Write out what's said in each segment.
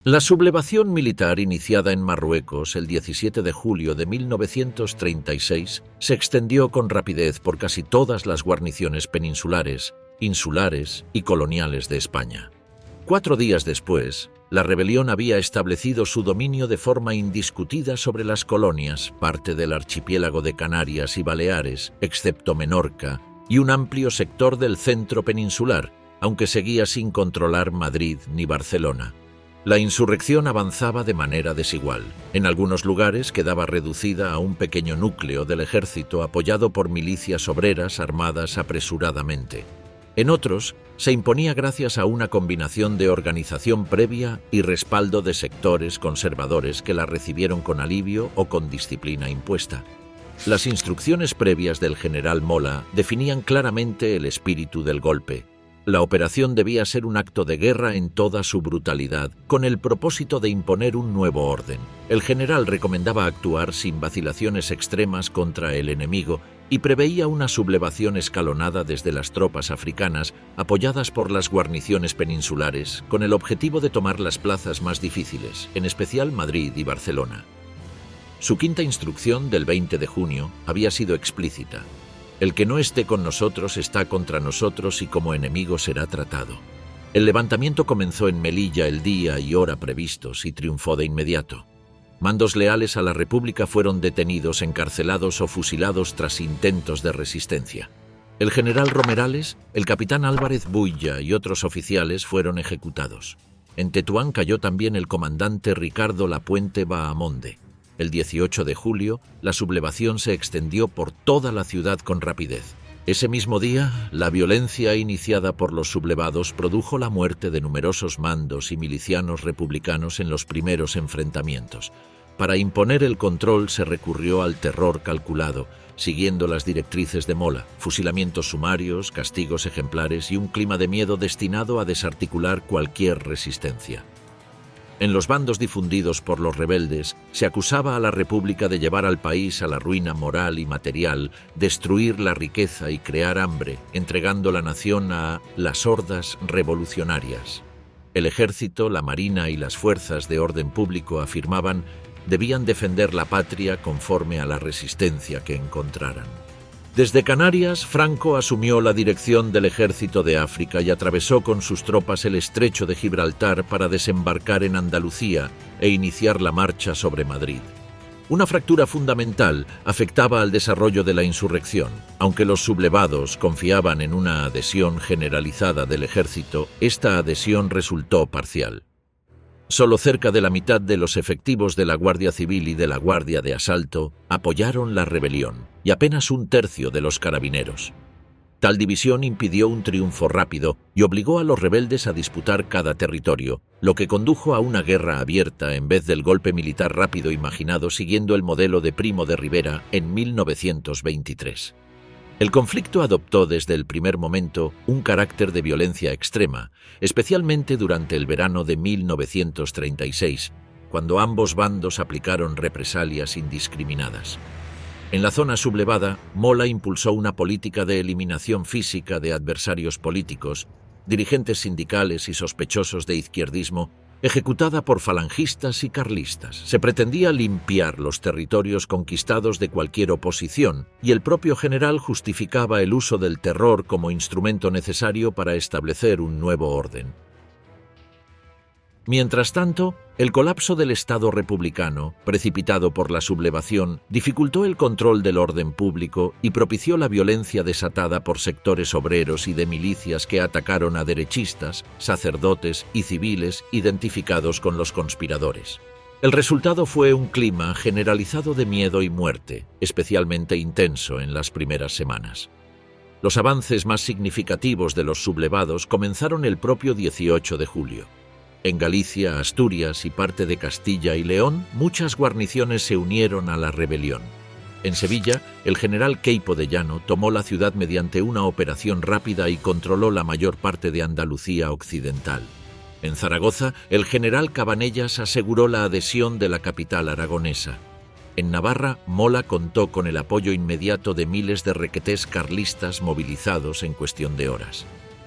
La sublevación militar iniciada en Marruecos el 17 de julio de 1936 se extendió con rapidez por casi todas las guarniciones peninsulares, insulares y coloniales de España. 4 días después, la rebelión había establecido su dominio de forma indiscutida sobre las colonias, parte del archipiélago de Canarias y Baleares, excepto Menorca, y un amplio sector del centro peninsular, aunque seguía sin controlar Madrid ni Barcelona. La insurrección avanzaba de manera desigual. En algunos lugares quedaba reducida a un pequeño núcleo del ejército apoyado por milicias obreras armadas apresuradamente. En otros, se imponía gracias a una combinación de organización previa y respaldo de sectores conservadores que la recibieron con alivio o con disciplina impuesta. Las instrucciones previas del general Mola definían claramente el espíritu del golpe. La operación debía ser un acto de guerra en toda su brutalidad, con el propósito de imponer un nuevo orden. El general recomendaba actuar sin vacilaciones extremas contra el enemigo y preveía una sublevación escalonada desde las tropas africanas, apoyadas por las guarniciones peninsulares, con el objetivo de tomar las plazas más difíciles, en especial Madrid y Barcelona. Su quinta instrucción del 20 de junio había sido explícita. El que no esté con nosotros está contra nosotros y como enemigo será tratado. El levantamiento comenzó en Melilla el día y hora previstos y triunfó de inmediato. Mandos leales a la República fueron detenidos, encarcelados o fusilados tras intentos de resistencia. El general Romerales, el capitán Álvarez Builla y otros oficiales fueron ejecutados. En Tetuán cayó también el comandante Ricardo Lapuente Bahamonde. El 18 de julio, la sublevación se extendió por toda la ciudad con rapidez. Ese mismo día, la violencia iniciada por los sublevados produjo la muerte de numerosos mandos y milicianos republicanos en los primeros enfrentamientos. Para imponer el control se recurrió al terror calculado, siguiendo las directrices de Mola: fusilamientos sumarios, castigos ejemplares y un clima de miedo destinado a desarticular cualquier resistencia. En los bandos difundidos por los rebeldes, se acusaba a la República de llevar al país a la ruina moral y material, destruir la riqueza y crear hambre, entregando la nación a las hordas revolucionarias. El ejército, la marina y las fuerzas de orden público afirmaban debían defender la patria conforme a la resistencia que encontraran. Desde Canarias, Franco asumió la dirección del ejército de África y atravesó con sus tropas el estrecho de Gibraltar para desembarcar en Andalucía e iniciar la marcha sobre Madrid. Una fractura fundamental afectaba al desarrollo de la insurrección. Aunque los sublevados confiaban en una adhesión generalizada del ejército, esta adhesión resultó parcial. Solo cerca de la mitad de los efectivos de la Guardia Civil y de la Guardia de Asalto apoyaron la rebelión, y apenas 1/3 de los carabineros. Tal división impidió un triunfo rápido y obligó a los rebeldes a disputar cada territorio, lo que condujo a una guerra abierta en vez del golpe militar rápido imaginado siguiendo el modelo de Primo de Rivera en 1923. El conflicto adoptó desde el primer momento un carácter de violencia extrema, especialmente durante el verano de 1936, cuando ambos bandos aplicaron represalias indiscriminadas. En la zona sublevada, Mola impulsó una política de eliminación física de adversarios políticos, dirigentes sindicales y sospechosos de izquierdismo, ejecutada por falangistas y carlistas. Se pretendía limpiar los territorios conquistados de cualquier oposición, y el propio general justificaba el uso del terror como instrumento necesario para establecer un nuevo orden. Mientras tanto, el colapso del Estado republicano, precipitado por la sublevación, dificultó el control del orden público y propició la violencia desatada por sectores obreros y de milicias que atacaron a derechistas, sacerdotes y civiles identificados con los conspiradores. El resultado fue un clima generalizado de miedo y muerte, especialmente intenso en las primeras semanas. Los avances más significativos de los sublevados comenzaron el propio 18 de julio. En Galicia, Asturias y parte de Castilla y León, muchas guarniciones se unieron a la rebelión. En Sevilla, el general Queipo de Llano tomó la ciudad mediante una operación rápida y controló la mayor parte de Andalucía occidental. En Zaragoza, el general Cabanellas aseguró la adhesión de la capital aragonesa. En Navarra, Mola contó con el apoyo inmediato de miles de requetés carlistas movilizados en cuestión de horas.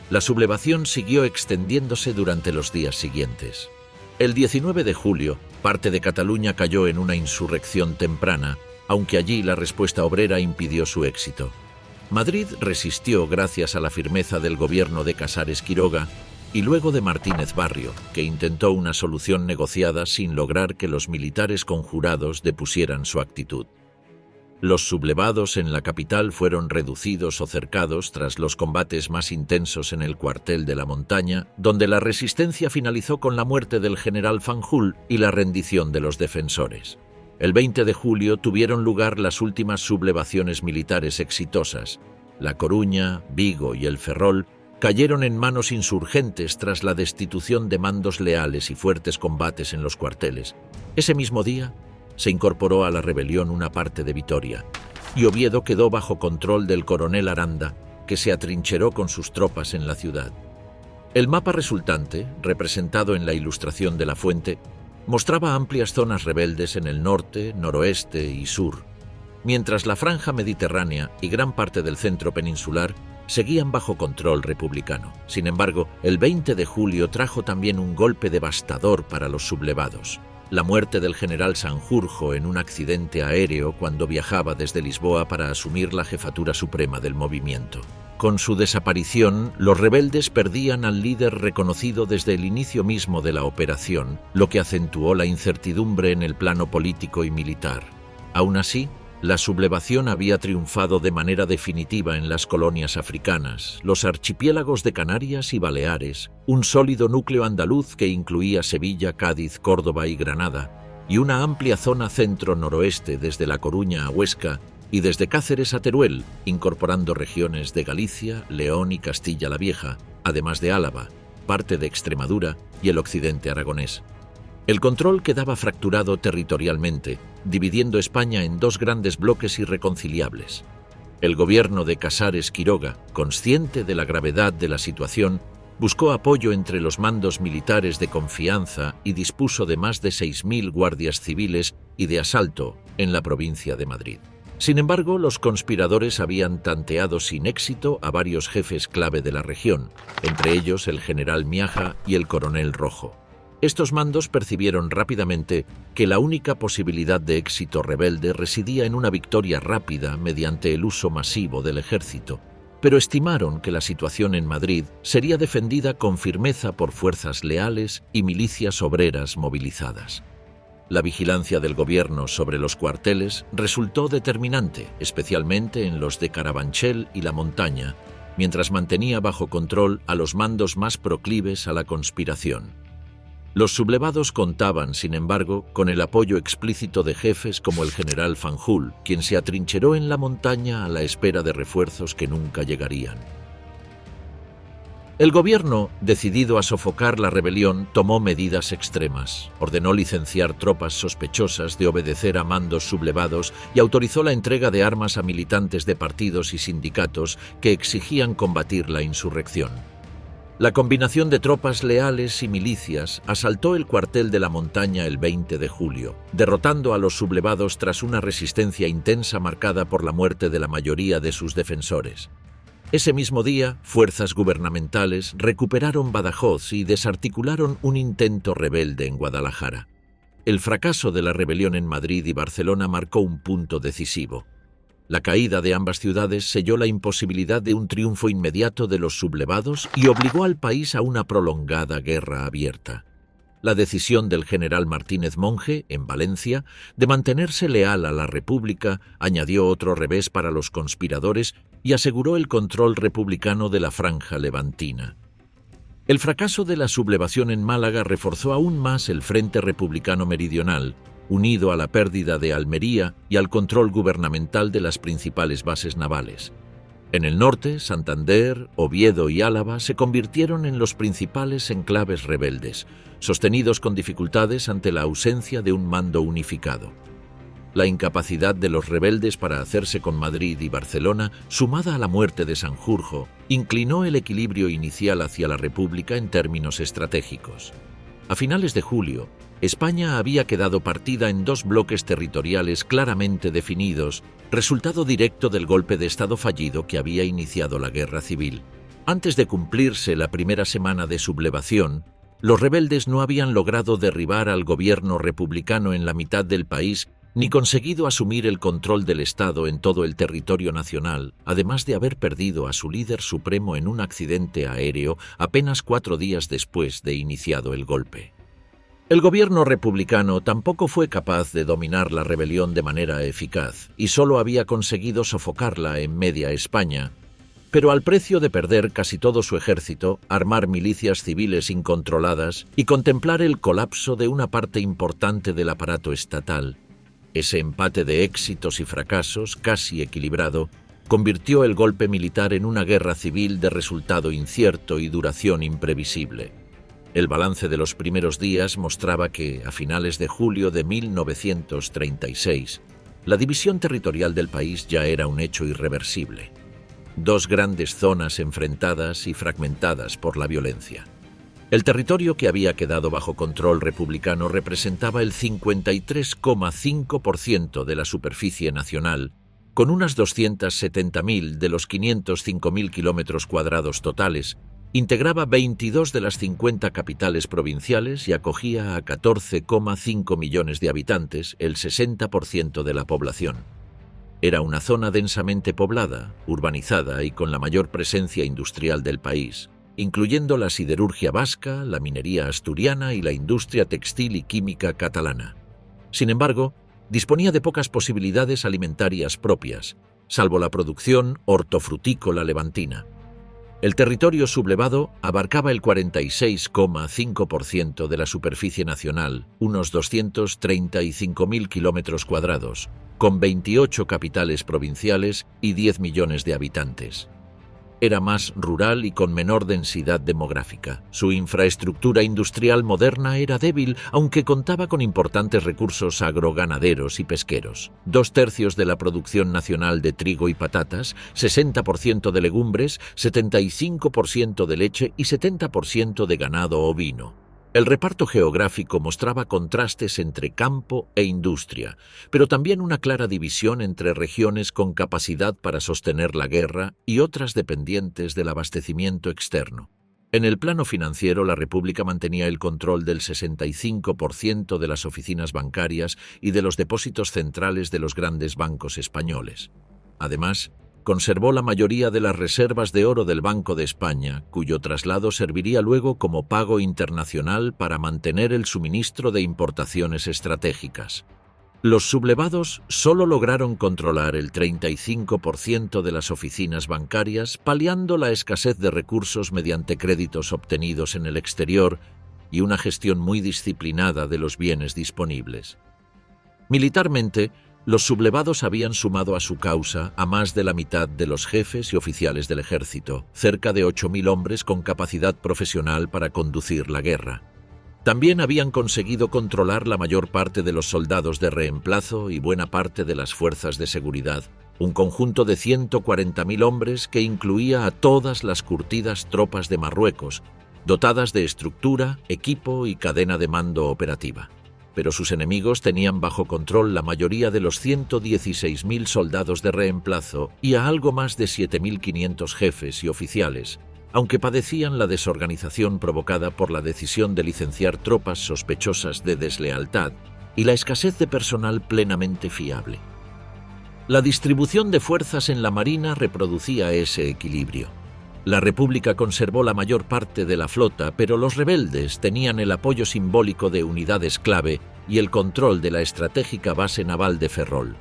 La sublevación siguió extendiéndose durante los días siguientes. El 19 de julio, parte de Cataluña cayó en una insurrección temprana, aunque allí la respuesta obrera impidió su éxito. Madrid resistió gracias a la firmeza del gobierno de Casares Quiroga y luego de Martínez Barrio, que intentó una solución negociada sin lograr que los militares conjurados depusieran su actitud. Los sublevados en la capital fueron reducidos o cercados tras los combates más intensos en el cuartel de la Montaña, donde la resistencia finalizó con la muerte del general Fanjul y la rendición de los defensores. El 20 de julio tuvieron lugar las últimas sublevaciones militares exitosas. La Coruña, Vigo y el Ferrol cayeron en manos insurgentes tras la destitución de mandos leales y fuertes combates en los cuarteles. Ese mismo día se incorporó a la rebelión una parte de Vitoria, y Oviedo quedó bajo control del coronel Aranda, que se atrincheró con sus tropas en la ciudad. El mapa resultante, representado en la ilustración de La Fuente, mostraba amplias zonas rebeldes en el norte, noroeste y sur, mientras la franja mediterránea y gran parte del centro peninsular seguían bajo control republicano. Sin embargo, el 20 de julio trajo también un golpe devastador para los sublevados: la muerte del general Sanjurjo en un accidente aéreo cuando viajaba desde Lisboa para asumir la jefatura suprema del movimiento. Con su desaparición, los rebeldes perdían al líder reconocido desde el inicio mismo de la operación, lo que acentuó la incertidumbre en el plano político y militar. Aún así, la sublevación había triunfado de manera definitiva en las colonias africanas, los archipiélagos de Canarias y Baleares, un sólido núcleo andaluz que incluía Sevilla, Cádiz, Córdoba y Granada, y una amplia zona centro-noroeste desde La Coruña a Huesca y desde Cáceres a Teruel, incorporando regiones de Galicia, León y Castilla la Vieja, además de Álava, parte de Extremadura y el occidente aragonés. El control quedaba fracturado territorialmente, dividiendo España en dos grandes bloques irreconciliables. El gobierno de Casares Quiroga, consciente de la gravedad de la situación, buscó apoyo entre los mandos militares de confianza y dispuso de más de 6.000 guardias civiles y de asalto en la provincia de Madrid. Sin embargo, los conspiradores habían tanteado sin éxito a varios jefes clave de la región, entre ellos el general Miaja y el coronel Rojo. Estos mandos percibieron rápidamente que la única posibilidad de éxito rebelde residía en una victoria rápida mediante el uso masivo del ejército, pero estimaron que la situación en Madrid sería defendida con firmeza por fuerzas leales y milicias obreras movilizadas. La vigilancia del gobierno sobre los cuarteles resultó determinante, especialmente en los de Carabanchel y La Montaña, mientras mantenía bajo control a los mandos más proclives a la conspiración. Los sublevados contaban, sin embargo, con el apoyo explícito de jefes como el general Fanjul, quien se atrincheró en La Montaña a la espera de refuerzos que nunca llegarían. El gobierno, decidido a sofocar la rebelión, tomó medidas extremas. Ordenó licenciar tropas sospechosas de obedecer a mandos sublevados y autorizó la entrega de armas a militantes de partidos y sindicatos que exigían combatir la insurrección. La combinación de tropas leales y milicias asaltó el cuartel de La Montaña el 20 de julio, derrotando a los sublevados tras una resistencia intensa marcada por la muerte de la mayoría de sus defensores. Ese mismo día, fuerzas gubernamentales recuperaron Badajoz y desarticularon un intento rebelde en Guadalajara. El fracaso de la rebelión en Madrid y Barcelona marcó un punto decisivo. La caída de ambas ciudades selló la imposibilidad de un triunfo inmediato de los sublevados y obligó al país a una prolongada guerra abierta. La decisión del general Martínez Monge, en Valencia, de mantenerse leal a la República añadió otro revés para los conspiradores y aseguró el control republicano de la franja levantina. El fracaso de la sublevación en Málaga reforzó aún más el Frente Republicano Meridional, unido a la pérdida de Almería y al control gubernamental de las principales bases navales. En el norte, Santander, Oviedo y Álava se convirtieron en los principales enclaves rebeldes, sostenidos con dificultades ante la ausencia de un mando unificado. La incapacidad de los rebeldes para hacerse con Madrid y Barcelona, sumada a la muerte de Sanjurjo, inclinó el equilibrio inicial hacia la República en términos estratégicos. A finales de julio, España había quedado partida en dos bloques territoriales claramente definidos, resultado directo del golpe de Estado fallido que había iniciado la guerra civil. Antes de cumplirse la primera semana de sublevación, Los rebeldes no habían logrado derribar al gobierno republicano en la mitad del país ni conseguido asumir el control del Estado en todo el territorio nacional, además de haber perdido a su líder supremo en un accidente aéreo apenas 4 días después de iniciado el golpe. El gobierno republicano tampoco fue capaz de dominar la rebelión de manera eficaz y solo había conseguido sofocarla en media España, pero al precio de perder casi todo su ejército, armar milicias civiles incontroladas y contemplar el colapso de una parte importante del aparato estatal. Ese empate de éxitos y fracasos, casi equilibrado, convirtió el golpe militar en una guerra civil de resultado incierto y duración imprevisible. El balance de los primeros días mostraba que, a finales de julio de 1936, la división territorial del país ya era un hecho irreversible. 2 grandes zonas enfrentadas y fragmentadas por la violencia. El territorio que había quedado bajo control republicano representaba el 53,5% de la superficie nacional, con unas 270.000 de los 505.000 kilómetros cuadrados totales, integraba 22 de las 50 capitales provinciales y acogía a 14,5 millones de habitantes, el 60% de la población. Era una zona densamente poblada, urbanizada y con la mayor presencia industrial del país, incluyendo la siderurgia vasca, la minería asturiana y la industria textil y química catalana. Sin embargo, disponía de pocas posibilidades alimentarias propias, salvo la producción hortofrutícola levantina. El territorio sublevado abarcaba el 46,5% de la superficie nacional, unos 235.000 kilómetros cuadrados, con 28 capitales provinciales y 10 millones de habitantes. Era más rural y con menor densidad demográfica. Su infraestructura industrial moderna era débil, aunque contaba con importantes recursos agroganaderos y pesqueros. 2/3 de la producción nacional de trigo y patatas, 60% de legumbres, 75% de leche y 70% de ganado ovino. El reparto geográfico mostraba contrastes entre campo e industria, pero también una clara división entre regiones con capacidad para sostener la guerra y otras dependientes del abastecimiento externo. En el plano financiero, la República mantenía el control del 65% de las oficinas bancarias y de los depósitos centrales de los grandes bancos españoles. Además, conservó la mayoría de las reservas de oro del Banco de España, cuyo traslado serviría luego como pago internacional para mantener el suministro de importaciones estratégicas. Los sublevados solo lograron controlar el 35% de las oficinas bancarias, paliando la escasez de recursos mediante créditos obtenidos en el exterior y una gestión muy disciplinada de los bienes disponibles. Militarmente, los sublevados habían sumado a su causa a más de la mitad de los jefes y oficiales del ejército, cerca de 8.000 hombres con capacidad profesional para conducir la guerra. También habían conseguido controlar la mayor parte de los soldados de reemplazo y buena parte de las fuerzas de seguridad, un conjunto de 140.000 hombres que incluía a todas las curtidas tropas de Marruecos, dotadas de estructura, equipo y cadena de mando operativa. Pero sus enemigos tenían bajo control la mayoría de los 116.000 soldados de reemplazo y a algo más de 7.500 jefes y oficiales, aunque padecían la desorganización provocada por la decisión de licenciar tropas sospechosas de deslealtad y la escasez de personal plenamente fiable. La distribución de fuerzas en la Marina reproducía ese equilibrio. La República conservó la mayor parte de la flota, pero los rebeldes tenían el apoyo simbólico de unidades clave y el control de la estratégica base naval de Ferrol.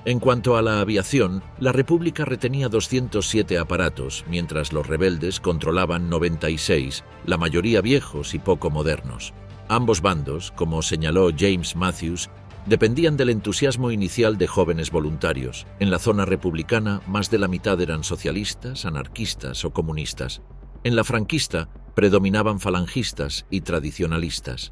En cuanto a la aviación, la República retenía 207 aparatos, mientras los rebeldes controlaban 96, la mayoría viejos y poco modernos. Ambos bandos, como señaló James Matthews, dependían del entusiasmo inicial de jóvenes voluntarios. En la zona republicana, más de la mitad eran socialistas, anarquistas o comunistas. En la franquista, predominaban falangistas y tradicionalistas.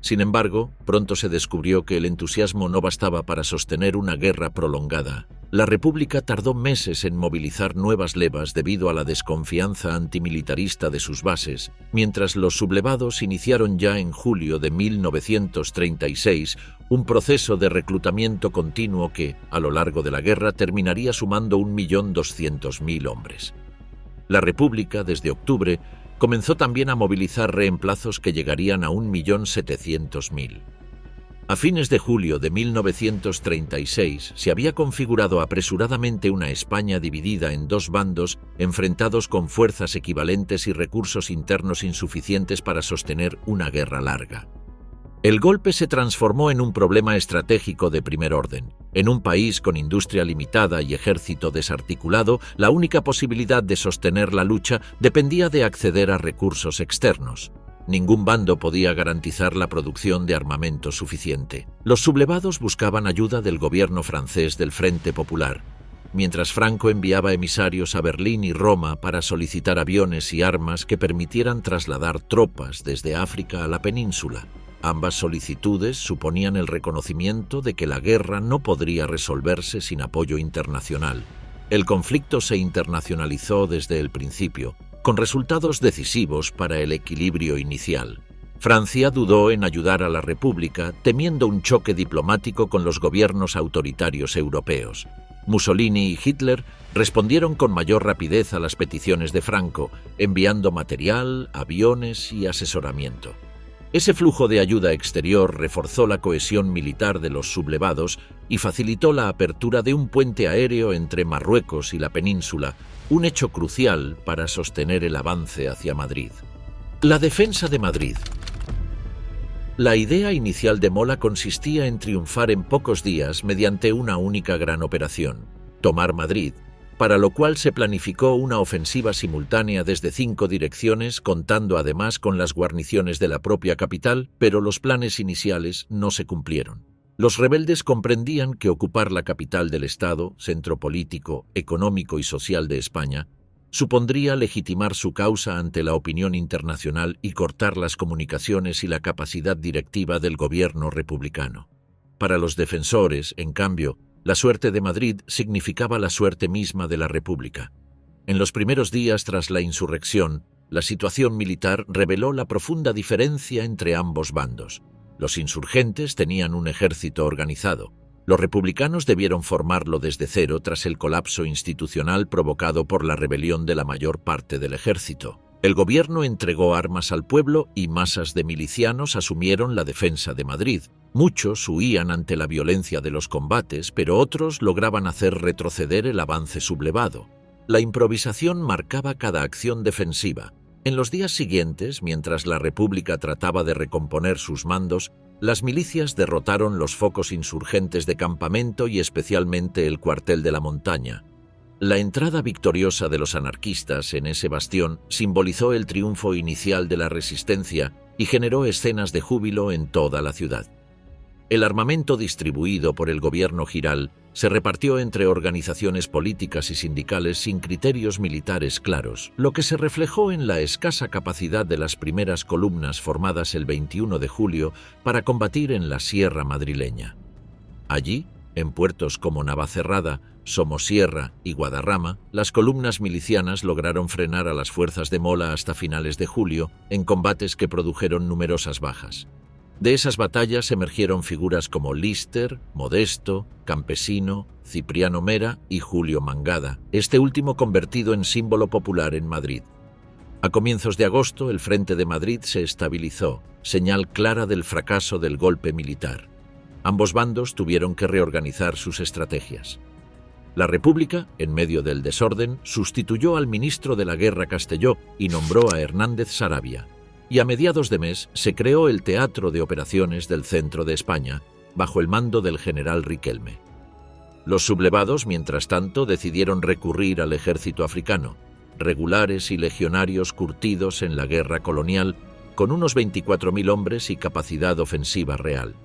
Sin embargo, pronto se descubrió que el entusiasmo no bastaba para sostener una guerra prolongada. La República tardó meses en movilizar nuevas levas debido a la desconfianza antimilitarista de sus bases, mientras los sublevados iniciaron ya en julio de 1936 un proceso de reclutamiento continuo que, a lo largo de la guerra, terminaría sumando 1.200.000 hombres. La República, desde octubre, comenzó también a movilizar reemplazos que llegarían a 1.700.000. A fines de julio de 1936 se había configurado apresuradamente una España dividida en dos bandos, enfrentados con fuerzas equivalentes y recursos internos insuficientes para sostener una guerra larga. El golpe se transformó en un problema estratégico de primer orden. En un país con industria limitada y ejército desarticulado, la única posibilidad de sostener la lucha dependía de acceder a recursos externos. Ningún bando podía garantizar la producción de armamento suficiente. Los sublevados buscaban ayuda del gobierno francés del Frente Popular, mientras Franco enviaba emisarios a Berlín y Roma para solicitar aviones y armas que permitieran trasladar tropas desde África a la península. Ambas solicitudes suponían el reconocimiento de que la guerra no podría resolverse sin apoyo internacional. El conflicto se internacionalizó desde el principio, con resultados decisivos para el equilibrio inicial. Francia dudó en ayudar a la República, temiendo un choque diplomático con los gobiernos autoritarios europeos. Mussolini y Hitler respondieron con mayor rapidez a las peticiones de Franco, enviando material, aviones y asesoramiento. Ese flujo de ayuda exterior reforzó la cohesión militar de los sublevados y facilitó la apertura de un puente aéreo entre Marruecos y la península, un hecho crucial para sostener el avance hacia Madrid. La defensa de Madrid. La idea inicial de Mola consistía en triunfar en pocos días mediante una única gran operación: tomar Madrid, para lo cual se planificó una ofensiva simultánea desde 5 direcciones, contando además con las guarniciones de la propia capital, pero los planes iniciales no se cumplieron. Los rebeldes comprendían que ocupar la capital del Estado, centro político, económico y social de España, supondría legitimar su causa ante la opinión internacional y cortar las comunicaciones y la capacidad directiva del gobierno republicano. Para los defensores, en cambio, la suerte de Madrid significaba la suerte misma de la República. En los primeros días tras la insurrección, la situación militar reveló la profunda diferencia entre ambos bandos. Los insurgentes tenían un ejército organizado. Los republicanos debieron formarlo desde cero tras el colapso institucional provocado por la rebelión de la mayor parte del ejército. El gobierno entregó armas al pueblo y masas de milicianos asumieron la defensa de Madrid. Muchos huían ante la violencia de los combates, pero otros lograban hacer retroceder el avance sublevado. La improvisación marcaba cada acción defensiva. En los días siguientes, mientras la República trataba de recomponer sus mandos, las milicias derrotaron los focos insurgentes de Campamento y especialmente el cuartel de la Montaña. La entrada victoriosa de los anarquistas en ese bastión simbolizó el triunfo inicial de la resistencia y generó escenas de júbilo en toda la ciudad. El armamento distribuido por el gobierno Giral se repartió entre organizaciones políticas y sindicales sin criterios militares claros, lo que se reflejó en la escasa capacidad de las primeras columnas formadas el 21 de julio para combatir en la sierra madrileña. Allí, en puertos como Navacerrada, Somosierra y Guadarrama, las columnas milicianas lograron frenar a las fuerzas de Mola hasta finales de julio, en combates que produjeron numerosas bajas. De esas batallas emergieron figuras como Lister, Modesto, Campesino, Cipriano Mera y Julio Mangada, este último convertido en símbolo popular en Madrid. A comienzos de agosto, el Frente de Madrid se estabilizó, señal clara del fracaso del golpe militar. Ambos bandos tuvieron que reorganizar sus estrategias. La República, en medio del desorden, sustituyó al ministro de la Guerra Castelló y nombró a Hernández Saravia. Y a mediados de mes se creó el Teatro de Operaciones del Centro de España, bajo el mando del general Riquelme. Los sublevados, mientras tanto, decidieron recurrir al ejército africano, regulares y legionarios curtidos en la guerra colonial, con unos 24.000 hombres y capacidad ofensiva real.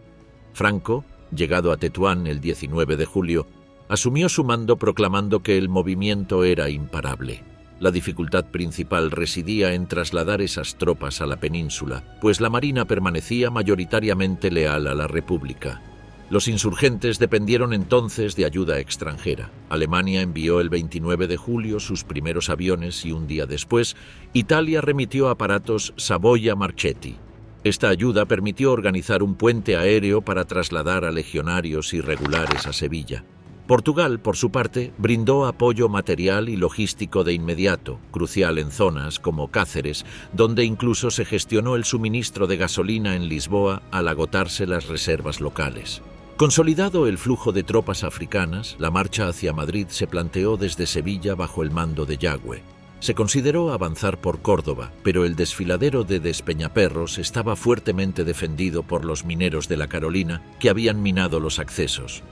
Franco, llegado a Tetuán el 19 de julio, asumió su mando proclamando que el movimiento era imparable. La dificultad principal residía en trasladar esas tropas a la península, pues la Marina permanecía mayoritariamente leal a la República. Los insurgentes dependieron entonces de ayuda extranjera. Alemania envió el 29 de julio sus primeros aviones y un día después, Italia remitió aparatos Savoia Marchetti. Esta ayuda permitió organizar un puente aéreo para trasladar a legionarios irregulares a Sevilla. Portugal, por su parte, brindó apoyo material y logístico de inmediato, crucial en zonas como Cáceres, donde incluso se gestionó el suministro de gasolina en Lisboa al agotarse las reservas locales. Consolidado el flujo de tropas africanas, la marcha hacia Madrid se planteó desde Sevilla bajo el mando de Yagüe. Se consideró avanzar por Córdoba, pero el desfiladero de Despeñaperros estaba fuertemente defendido por los mineros de la Carolina, que habían minado los accesos.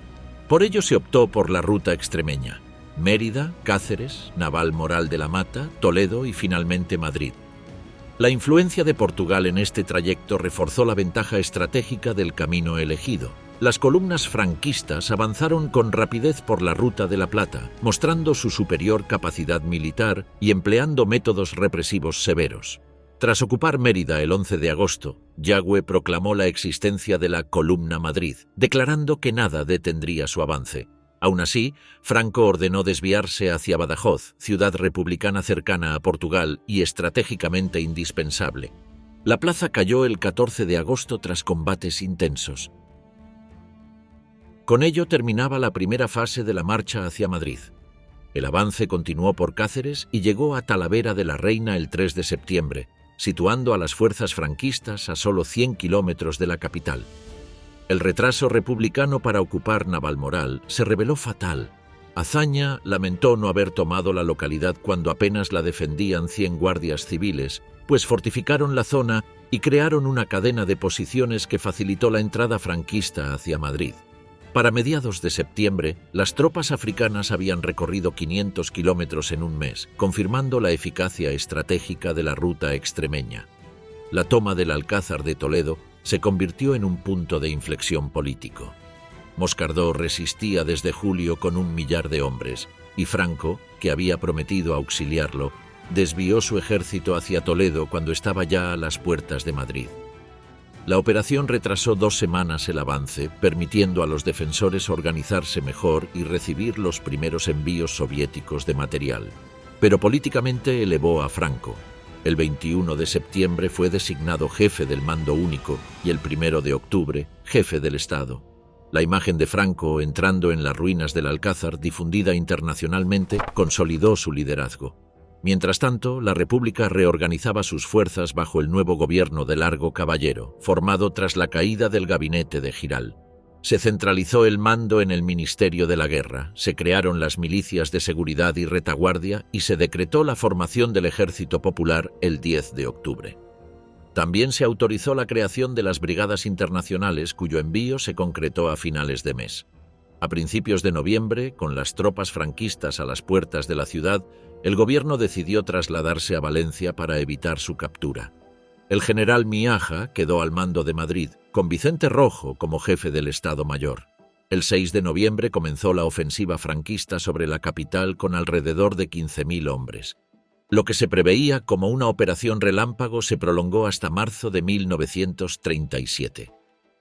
Por ello se optó por la ruta extremeña: Mérida, Cáceres, Navalmoral de la Mata, Toledo y finalmente Madrid. La influencia de Portugal en este trayecto reforzó la ventaja estratégica del camino elegido. Las columnas franquistas avanzaron con rapidez por la Ruta de la Plata, mostrando su superior capacidad militar y empleando métodos represivos severos. Tras ocupar Mérida el 11 de agosto, Yagüe proclamó la existencia de la Columna Madrid, declarando que nada detendría su avance. Aún así, Franco ordenó desviarse hacia Badajoz, ciudad republicana cercana a Portugal y estratégicamente indispensable. La plaza cayó el 14 de agosto tras combates intensos. Con ello terminaba la primera fase de la marcha hacia Madrid. El avance continuó por Cáceres y llegó a Talavera de la Reina el 3 de septiembre, situando a las fuerzas franquistas a solo 100 kilómetros de la capital. El retraso republicano para ocupar Navalmoral se reveló fatal. Azaña lamentó no haber tomado la localidad cuando apenas la defendían 100 guardias civiles, pues fortificaron la zona y crearon una cadena de posiciones que facilitó la entrada franquista hacia Madrid. Para mediados de septiembre, las tropas africanas habían recorrido 500 kilómetros en un mes, confirmando la eficacia estratégica de la ruta extremeña. La toma del Alcázar de Toledo se convirtió en un punto de inflexión político. Moscardó resistía desde julio con 1 millar de hombres, y Franco, que había prometido auxiliarlo, desvió su ejército hacia Toledo cuando estaba ya a las puertas de Madrid. La operación retrasó 2 semanas el avance, permitiendo a los defensores organizarse mejor y recibir los primeros envíos soviéticos de material. Pero políticamente elevó a Franco. El 21 de septiembre fue designado jefe del mando único y el 1 de octubre, jefe del Estado. La imagen de Franco entrando en las ruinas del Alcázar, difundida internacionalmente, consolidó su liderazgo. Mientras tanto, la República reorganizaba sus fuerzas bajo el nuevo gobierno de Largo Caballero, formado tras la caída del gabinete de Giral. Se centralizó el mando en el Ministerio de la Guerra, se crearon las milicias de seguridad y retaguardia y se decretó la formación del Ejército Popular el 10 de octubre. También se autorizó la creación de las Brigadas Internacionales, cuyo envío se concretó a finales de mes. A principios de noviembre, con las tropas franquistas a las puertas de la ciudad, el gobierno decidió trasladarse a Valencia para evitar su captura. El general Miaja quedó al mando de Madrid, con Vicente Rojo como jefe del Estado Mayor. El 6 de noviembre comenzó la ofensiva franquista sobre la capital con alrededor de 15.000 hombres. Lo que se preveía como una operación relámpago se prolongó hasta marzo de 1937.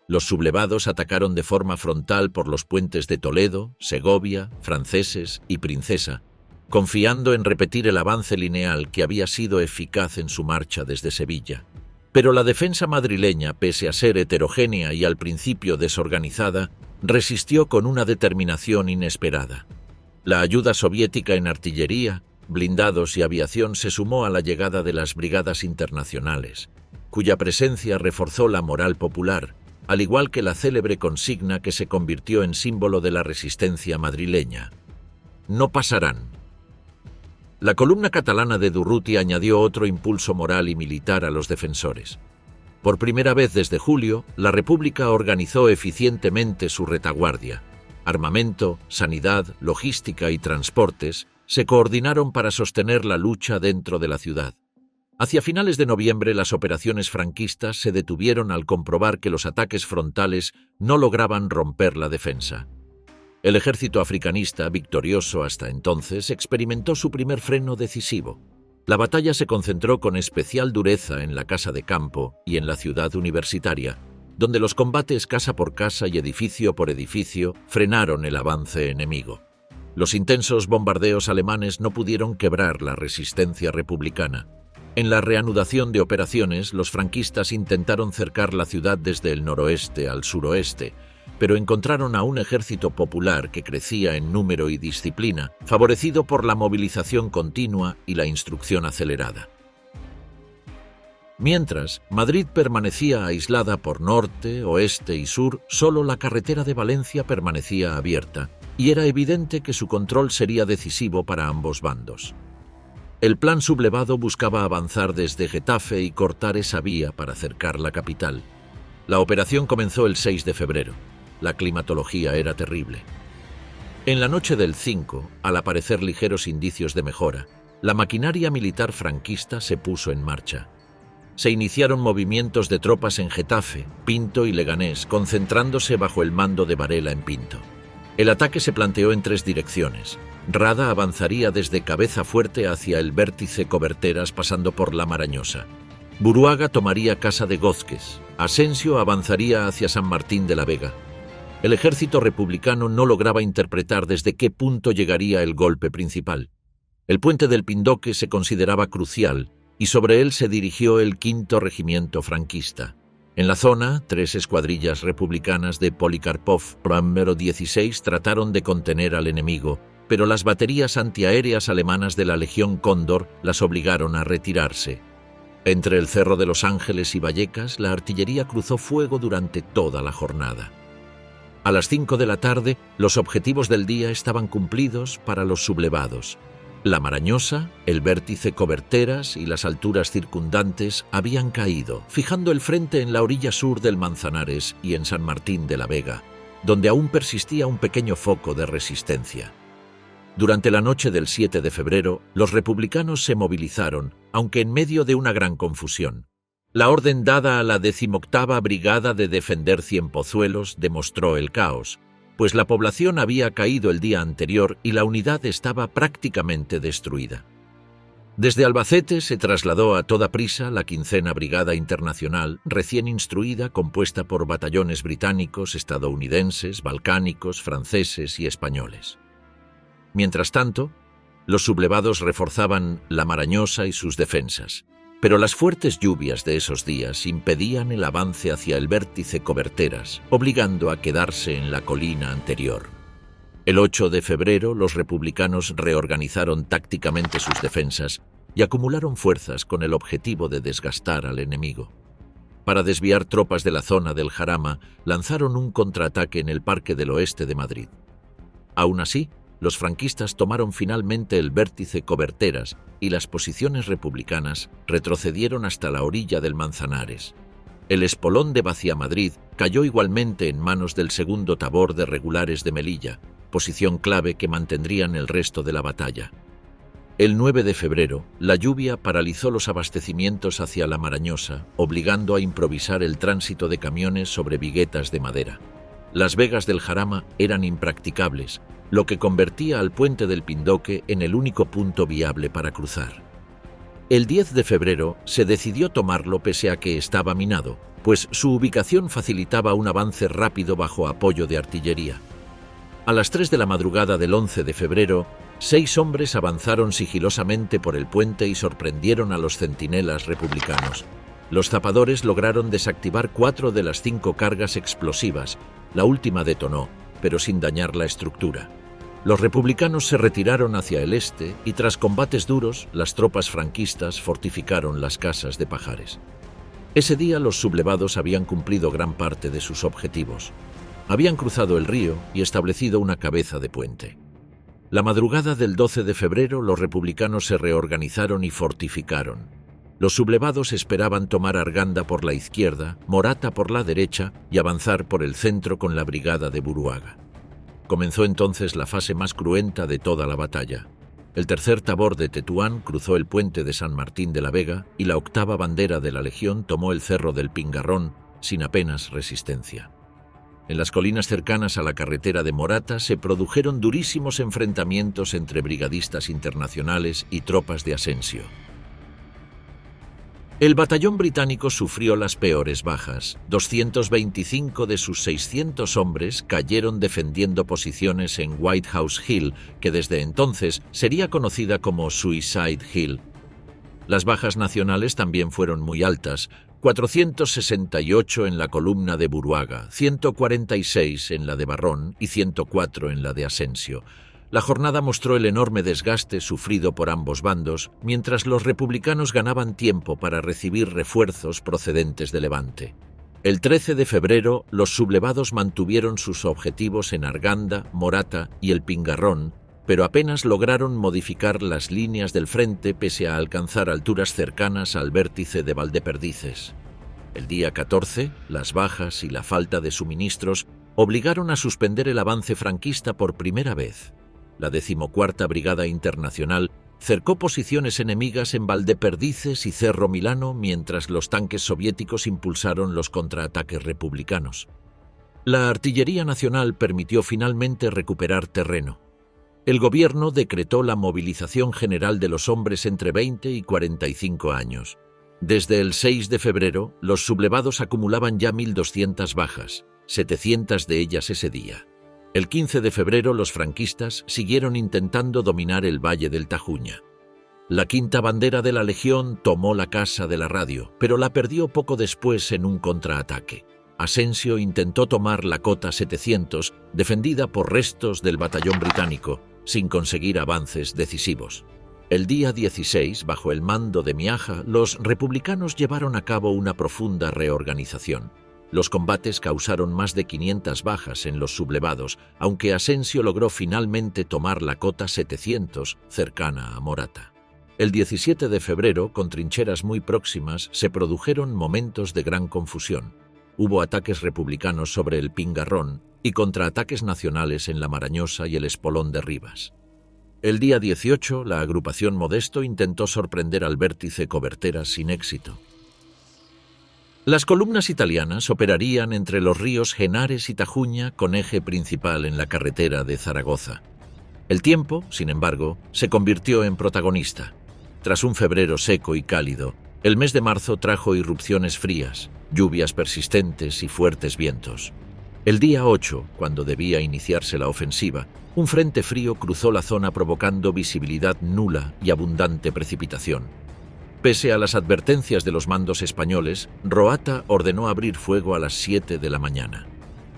Los sublevados atacaron de forma frontal por los puentes de Toledo, Segovia, Franceses y Princesa, confiando en repetir el avance lineal que había sido eficaz en su marcha desde Sevilla. Pero la defensa madrileña, pese a ser heterogénea y al principio desorganizada, resistió con una determinación inesperada. La ayuda soviética en artillería, blindados y aviación se sumó a la llegada de las Brigadas Internacionales, cuya presencia reforzó la moral popular, al igual que la célebre consigna que se convirtió en símbolo de la resistencia madrileña: «No pasarán». La columna catalana de Durruti añadió otro impulso moral y militar a los defensores. Por primera vez desde julio, la República organizó eficientemente su retaguardia. Armamento, sanidad, logística y transportes se coordinaron para sostener la lucha dentro de la ciudad. Hacia finales de noviembre, las operaciones franquistas se detuvieron al comprobar que los ataques frontales no lograban romper la defensa. El ejército africanista, victorioso hasta entonces, experimentó su primer freno decisivo. La batalla se concentró con especial dureza en la Casa de Campo y en la ciudad universitaria, donde los combates casa por casa y edificio por edificio frenaron el avance enemigo. Los intensos bombardeos alemanes no pudieron quebrar la resistencia republicana. En la reanudación de operaciones, los franquistas intentaron cercar la ciudad desde el noroeste al suroeste, pero encontraron a un ejército popular que crecía en número y disciplina, favorecido por la movilización continua y la instrucción acelerada. Mientras, Madrid permanecía aislada por norte, oeste y sur, solo la carretera de Valencia permanecía abierta, y era evidente que su control sería decisivo para ambos bandos. El plan sublevado buscaba avanzar desde Getafe y cortar esa vía para cercar la capital. La operación comenzó el 6 de febrero. La climatología era terrible. En la noche del 5, al aparecer ligeros indicios de mejora, la maquinaria militar franquista se puso en marcha. Se iniciaron movimientos de tropas en Getafe, Pinto y Leganés, concentrándose bajo el mando de Varela en Pinto. El ataque se planteó en 3 direcciones. Rada avanzaría desde Cabeza Fuerte hacia el vértice Coberteras pasando por La Marañosa. Buruaga tomaría Casa de Gózquez. Asensio avanzaría hacia San Martín de la Vega. El ejército republicano no lograba interpretar desde qué punto llegaría el golpe principal. El puente del Pindoque se consideraba crucial y sobre él se dirigió el 5º Regimiento franquista. En la zona, 3 escuadrillas republicanas de Polikarpov, número 16, trataron de contener al enemigo, pero las baterías antiaéreas alemanas de la Legión Cóndor las obligaron a retirarse. Entre el Cerro de los Ángeles y Vallecas, la artillería cruzó fuego durante toda la jornada. A las 5 de la tarde, los objetivos del día estaban cumplidos para los sublevados. La Marañosa, el vértice Coberteras y las alturas circundantes habían caído, fijando el frente en la orilla sur del Manzanares y en San Martín de la Vega, donde aún persistía un pequeño foco de resistencia. Durante la noche del 7 de febrero, los republicanos se movilizaron, aunque en medio de una gran confusión. La orden dada a la 18ª Brigada de defender Cienpozuelos demostró el caos, pues la población había caído el día anterior y la unidad estaba prácticamente destruida. Desde Albacete se trasladó a toda prisa la 15ª Brigada Internacional, recién instruida, compuesta por batallones británicos, estadounidenses, balcánicos, franceses y españoles. Mientras tanto, los sublevados reforzaban La Marañosa y sus defensas, pero las fuertes lluvias de esos días impedían el avance hacia el vértice Coberteras, obligando a quedarse en la colina anterior. El 8 de febrero, los republicanos reorganizaron tácticamente sus defensas y acumularon fuerzas con el objetivo de desgastar al enemigo. Para desviar tropas de la zona del Jarama, lanzaron un contraataque en el Parque del Oeste de Madrid. Aún así, los franquistas tomaron finalmente el vértice Coberteras y las posiciones republicanas retrocedieron hasta la orilla del Manzanares. El espolón de Vaciamadrid cayó igualmente en manos del 2º Tabor de Regulares de Melilla, posición clave que mantendrían el resto de la batalla. El 9 de febrero, la lluvia paralizó los abastecimientos hacia La Marañosa, obligando a improvisar el tránsito de camiones sobre viguetas de madera. Las vegas del Jarama eran impracticables, lo que convertía al puente del Pindoque en el único punto viable para cruzar. El 10 de febrero se decidió tomarlo pese a que estaba minado, pues su ubicación facilitaba un avance rápido bajo apoyo de artillería. A las 3 de la madrugada del 11 de febrero, 6 hombres avanzaron sigilosamente por el puente y sorprendieron a los centinelas republicanos. Los zapadores lograron desactivar 4 de las 5 cargas explosivas. La última detonó, pero sin dañar la estructura. Los republicanos se retiraron hacia el este y tras combates duros, las tropas franquistas fortificaron las casas de Pajares. Ese día los sublevados habían cumplido gran parte de sus objetivos. Habían cruzado el río y establecido una cabeza de puente. La madrugada del 12 de febrero los republicanos se reorganizaron y fortificaron. Los sublevados esperaban tomar Arganda por la izquierda, Morata por la derecha y avanzar por el centro con la brigada de Buruaga. Comenzó entonces la fase más cruenta de toda la batalla. El 3er Tabor de Tetuán cruzó el puente de San Martín de la Vega y la 8ª Bandera de la Legión tomó el cerro del Pingarrón sin apenas resistencia. En las colinas cercanas a la carretera de Morata se produjeron durísimos enfrentamientos entre brigadistas internacionales y tropas de Asensio. El batallón británico sufrió las peores bajas. 225 de sus 600 hombres cayeron defendiendo posiciones en White House Hill, que desde entonces sería conocida como Suicide Hill. Las bajas nacionales también fueron muy altas, 468 en la columna de Buruaga, 146 en la de Barrón y 104 en la de Asensio. La jornada mostró el enorme desgaste sufrido por ambos bandos, mientras los republicanos ganaban tiempo para recibir refuerzos procedentes de Levante. El 13 de febrero, los sublevados mantuvieron sus objetivos en Arganda, Morata y el Pingarrón, pero apenas lograron modificar las líneas del frente pese a alcanzar alturas cercanas al vértice de Valdeperdices. El día 14, las bajas y la falta de suministros obligaron a suspender el avance franquista por primera vez. La 14ª Brigada Internacional cercó posiciones enemigas en Valdeperdices y Cerro Milano mientras los tanques soviéticos impulsaron los contraataques republicanos. La artillería nacional permitió finalmente recuperar terreno. El gobierno decretó la movilización general de los hombres entre 20 y 45 años. Desde el 6 de febrero, los sublevados acumulaban ya 1.200 bajas, 700 de ellas ese día. El 15 de febrero los franquistas siguieron intentando dominar el valle del Tajuña. La quinta bandera de la Legión tomó la casa de la radio, pero la perdió poco después en un contraataque. Asensio intentó tomar la cota 700, defendida por restos del batallón británico, sin conseguir avances decisivos. El día 16, bajo el mando de Miaja, los republicanos llevaron a cabo una profunda reorganización. Los combates causaron más de 500 bajas en los sublevados, aunque Asensio logró finalmente tomar la cota 700, cercana a Morata. El 17 de febrero, con trincheras muy próximas, se produjeron momentos de gran confusión. Hubo ataques republicanos sobre el Pingarrón y contraataques nacionales en la Marañosa y el Espolón de Rivas. El día 18, la agrupación Modesto intentó sorprender al vértice Coberteras sin éxito. Las columnas italianas operarían entre los ríos Henares y Tajuña con eje principal en la carretera de Zaragoza. El tiempo, sin embargo, se convirtió en protagonista. Tras un febrero seco y cálido, el mes de marzo trajo irrupciones frías, lluvias persistentes y fuertes vientos. El día 8, cuando debía iniciarse la ofensiva, un frente frío cruzó la zona provocando visibilidad nula y abundante precipitación. Pese a las advertencias de los mandos españoles, Roata ordenó abrir fuego a las 7 de la mañana.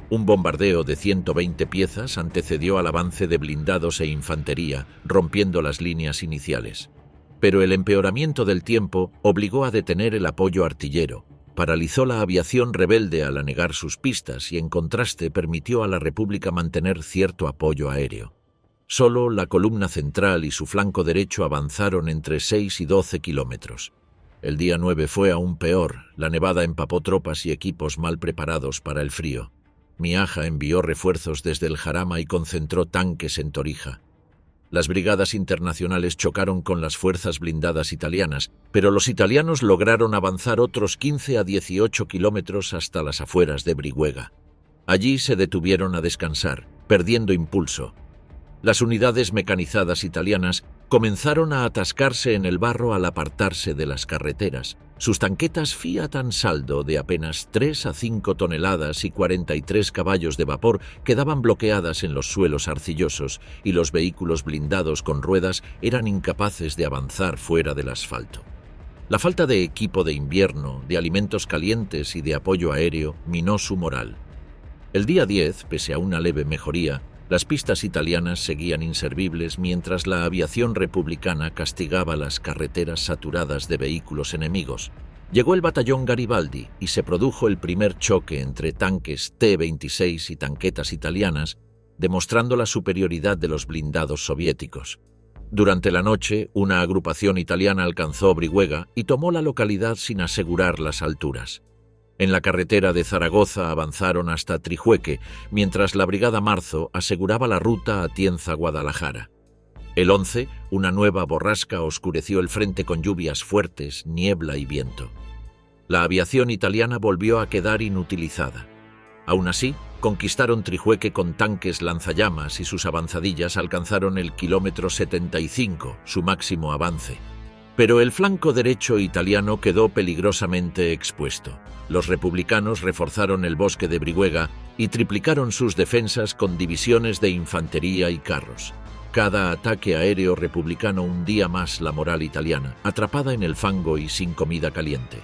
Un bombardeo de 120 piezas antecedió al avance de blindados e infantería, rompiendo las líneas iniciales. Pero el empeoramiento del tiempo obligó a detener el apoyo artillero, paralizó la aviación rebelde al anegar sus pistas y, en contraste, permitió a la República mantener cierto apoyo aéreo. Solo la columna central y su flanco derecho avanzaron entre 6 y 12 kilómetros. El día 9 fue aún peor. La nevada empapó tropas y equipos mal preparados para el frío. Miaja envió refuerzos desde el Jarama y concentró tanques en Torija. Las brigadas internacionales chocaron con las fuerzas blindadas italianas, pero los italianos lograron avanzar otros 15 a 18 kilómetros hasta las afueras de Brihuega. Allí se detuvieron a descansar, perdiendo impulso. Las unidades mecanizadas italianas comenzaron a atascarse en el barro al apartarse de las carreteras. Sus tanquetas Fiat Ansaldo de apenas 3 a 5 toneladas y 43 caballos de vapor quedaban bloqueadas en los suelos arcillosos y los vehículos blindados con ruedas eran incapaces de avanzar fuera del asfalto. La falta de equipo de invierno, de alimentos calientes y de apoyo aéreo minó su moral. El día 10, pese a una leve mejoría, las pistas italianas seguían inservibles mientras la aviación republicana castigaba las carreteras saturadas de vehículos enemigos. Llegó el batallón Garibaldi y se produjo el primer choque entre tanques T-26 y tanquetas italianas, demostrando la superioridad de los blindados soviéticos. Durante la noche, una agrupación italiana alcanzó Brihuega y tomó la localidad sin asegurar las alturas. En la carretera de Zaragoza avanzaron hasta Trijueque, mientras la Brigada Marzo aseguraba la ruta a Tienza-Guadalajara. El 11, una nueva borrasca oscureció el frente con lluvias fuertes, niebla y viento. La aviación italiana volvió a quedar inutilizada. Aún así, conquistaron Trijueque con tanques lanzallamas y sus avanzadillas alcanzaron el kilómetro 75, su máximo avance. Pero el flanco derecho italiano quedó peligrosamente expuesto. Los republicanos reforzaron el bosque de Brihuega y triplicaron sus defensas con divisiones de infantería y carros. Cada ataque aéreo republicano hundía más la moral italiana, atrapada en el fango y sin comida caliente.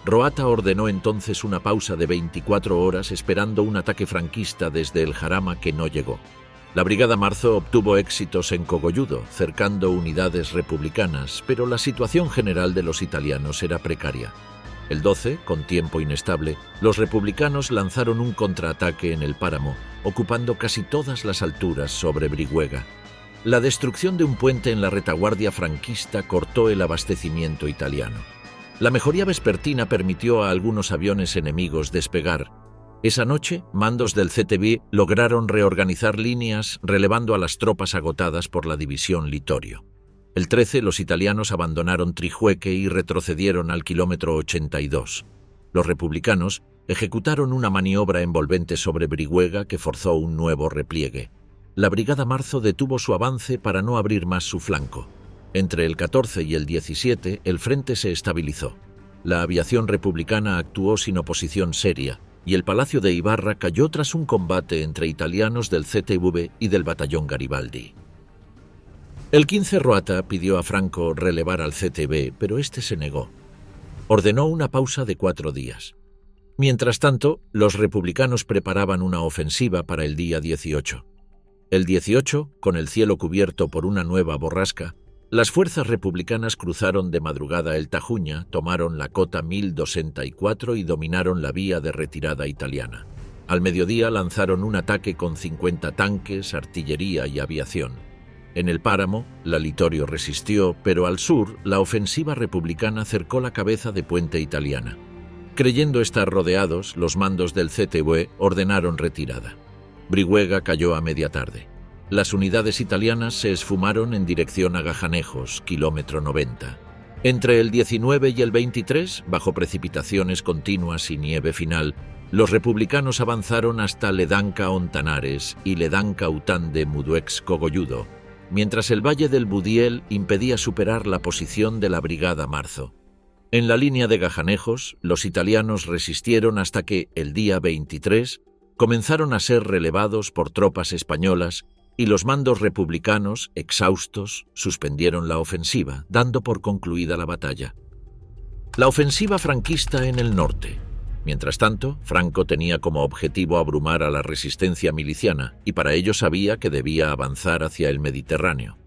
Roata ordenó entonces una pausa de 24 horas esperando un ataque franquista desde el Jarama que no llegó. La Brigada Marzo obtuvo éxitos en Cogolludo, cercando unidades republicanas, pero la situación general de los italianos era precaria. El 12, con tiempo inestable, los republicanos lanzaron un contraataque en el páramo, ocupando casi todas las alturas sobre Brihuega. La destrucción de un puente en la retaguardia franquista cortó el abastecimiento italiano. La mejoría vespertina permitió a algunos aviones enemigos despegar. Esa noche, mandos del CTB lograron reorganizar líneas, relevando a las tropas agotadas por la división Litorio. El 13, los italianos abandonaron Trijueque y retrocedieron al kilómetro 82. Los republicanos ejecutaron una maniobra envolvente sobre Brihuega que forzó un nuevo repliegue. La Brigada Marzo detuvo su avance para no abrir más su flanco. Entre el 14 y el 17, el frente se estabilizó. La aviación republicana actuó sin oposición seria, y el Palacio de Ibarra cayó tras un combate entre italianos del CTV y del batallón Garibaldi. El 15 Roata pidió a Franco relevar al CTB, pero este se negó. Ordenó una pausa de 4 días. Mientras tanto, los republicanos preparaban una ofensiva para el día 18. El 18, con el cielo cubierto por una nueva borrasca, las fuerzas republicanas cruzaron de madrugada el Tajuña, tomaron la cota 1064 y dominaron la vía de retirada italiana. Al mediodía lanzaron un ataque con 50 tanques, artillería y aviación. En el páramo, la Litorio resistió, pero al sur, la ofensiva republicana cercó la cabeza de puente italiana. Creyendo estar rodeados, los mandos del CTV ordenaron retirada. Brihuega cayó a media tarde. Las unidades italianas se esfumaron en dirección a Gajanejos, kilómetro 90. Entre el 19 y el 23, bajo precipitaciones continuas y nieve final, los republicanos avanzaron hasta Ledanca-Ontanares y Ledanca-Után de Muduex-Cogolludo, mientras el valle del Budiel impedía superar la posición de la Brigada Marzo. En la línea de Gajanejos, los italianos resistieron hasta que, el día 23, comenzaron a ser relevados por tropas españolas y los mandos republicanos, exhaustos, suspendieron la ofensiva, dando por concluida la batalla. La ofensiva franquista en el norte. Mientras tanto, Franco tenía como objetivo abrumar a la resistencia miliciana y para ello sabía que debía avanzar hacia el Mediterráneo.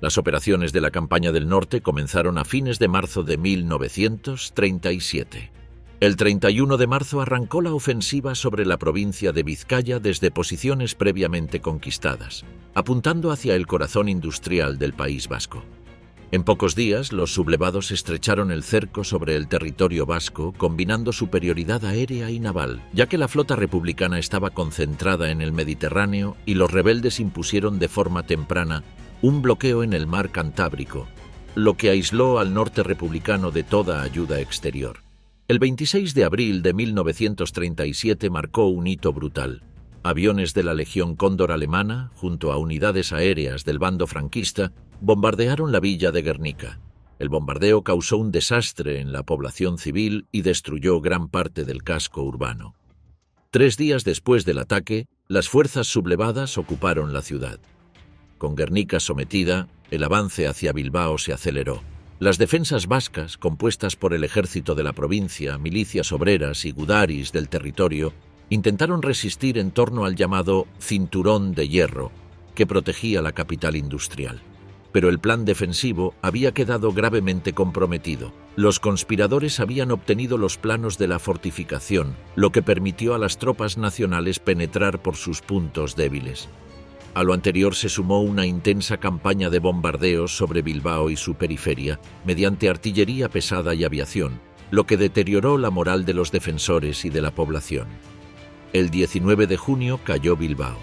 Las operaciones de la campaña del norte comenzaron a fines de marzo de 1937. El 31 de marzo arrancó la ofensiva sobre la provincia de Vizcaya desde posiciones previamente conquistadas, apuntando hacia el corazón industrial del País Vasco. En pocos días, los sublevados estrecharon el cerco sobre el territorio vasco, combinando superioridad aérea y naval, ya que la flota republicana estaba concentrada en el Mediterráneo y los rebeldes impusieron de forma temprana un bloqueo en el mar Cantábrico, lo que aisló al norte republicano de toda ayuda exterior. El 26 de abril de 1937 marcó un hito brutal. Aviones de la Legión Cóndor alemana, junto a unidades aéreas del bando franquista, bombardearon la villa de Guernica. El bombardeo causó un desastre en la población civil y destruyó gran parte del casco urbano. 3 días después del ataque, las fuerzas sublevadas ocuparon la ciudad. Con Guernica sometida, el avance hacia Bilbao se aceleró. Las defensas vascas, compuestas por el ejército de la provincia, milicias obreras y gudaris del territorio, intentaron resistir en torno al llamado Cinturón de Hierro, que protegía la capital industrial. Pero el plan defensivo había quedado gravemente comprometido. Los conspiradores habían obtenido los planos de la fortificación, lo que permitió a las tropas nacionales penetrar por sus puntos débiles. A lo anterior se sumó una intensa campaña de bombardeos sobre Bilbao y su periferia, mediante artillería pesada y aviación, lo que deterioró la moral de los defensores y de la población. El 19 de junio cayó Bilbao.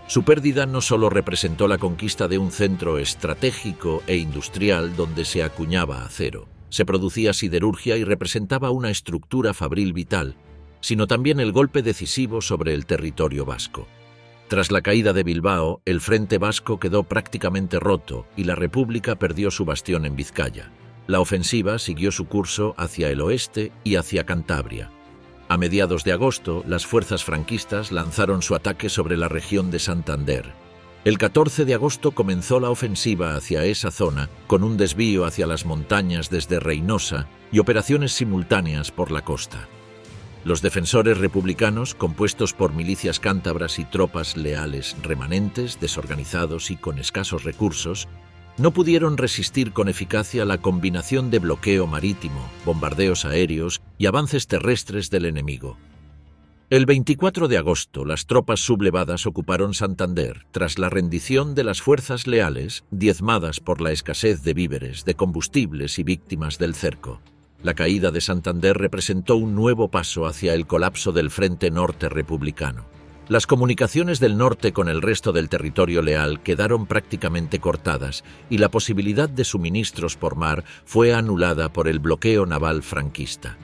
Su pérdida no solo representó la conquista de un centro estratégico e industrial donde se acuñaba acero, se producía siderurgia y representaba una estructura fabril vital, sino también el golpe decisivo sobre el territorio vasco. Tras la caída de Bilbao, el frente vasco quedó prácticamente roto y la República perdió su bastión en Vizcaya. La ofensiva siguió su curso hacia el oeste y hacia Cantabria. A mediados de agosto, las fuerzas franquistas lanzaron su ataque sobre la región de Santander. El 14 de agosto comenzó la ofensiva hacia esa zona, con un desvío hacia las montañas desde Reynosa y operaciones simultáneas por la costa. Los defensores republicanos, compuestos por milicias cántabras y tropas leales remanentes, desorganizados y con escasos recursos, no pudieron resistir con eficacia la combinación de bloqueo marítimo, bombardeos aéreos y avances terrestres del enemigo. El 24 de agosto, las tropas sublevadas ocuparon Santander tras la rendición de las fuerzas leales, diezmadas por la escasez de víveres, de combustibles y víctimas del cerco. La caída de Santander representó un nuevo paso hacia el colapso del Frente Norte republicano. Las comunicaciones del norte con el resto del territorio leal quedaron prácticamente cortadas y la posibilidad de suministros por mar fue anulada por el bloqueo naval franquista.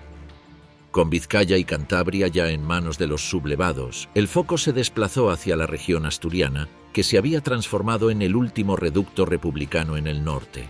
Con Vizcaya y Cantabria ya en manos de los sublevados, el foco se desplazó hacia la región asturiana, que se había transformado en el último reducto republicano en el norte.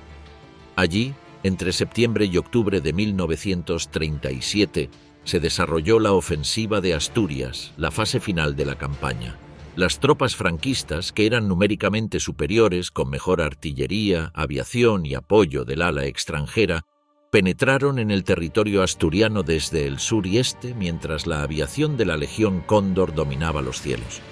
Allí, entre septiembre y octubre de 1937, se desarrolló la ofensiva de Asturias, la fase final de la campaña. Las tropas franquistas, que eran numéricamente superiores, con mejor artillería, aviación y apoyo del ala extranjera, penetraron en el territorio asturiano desde el sur y este, mientras la aviación de la Legión Cóndor dominaba los cielos.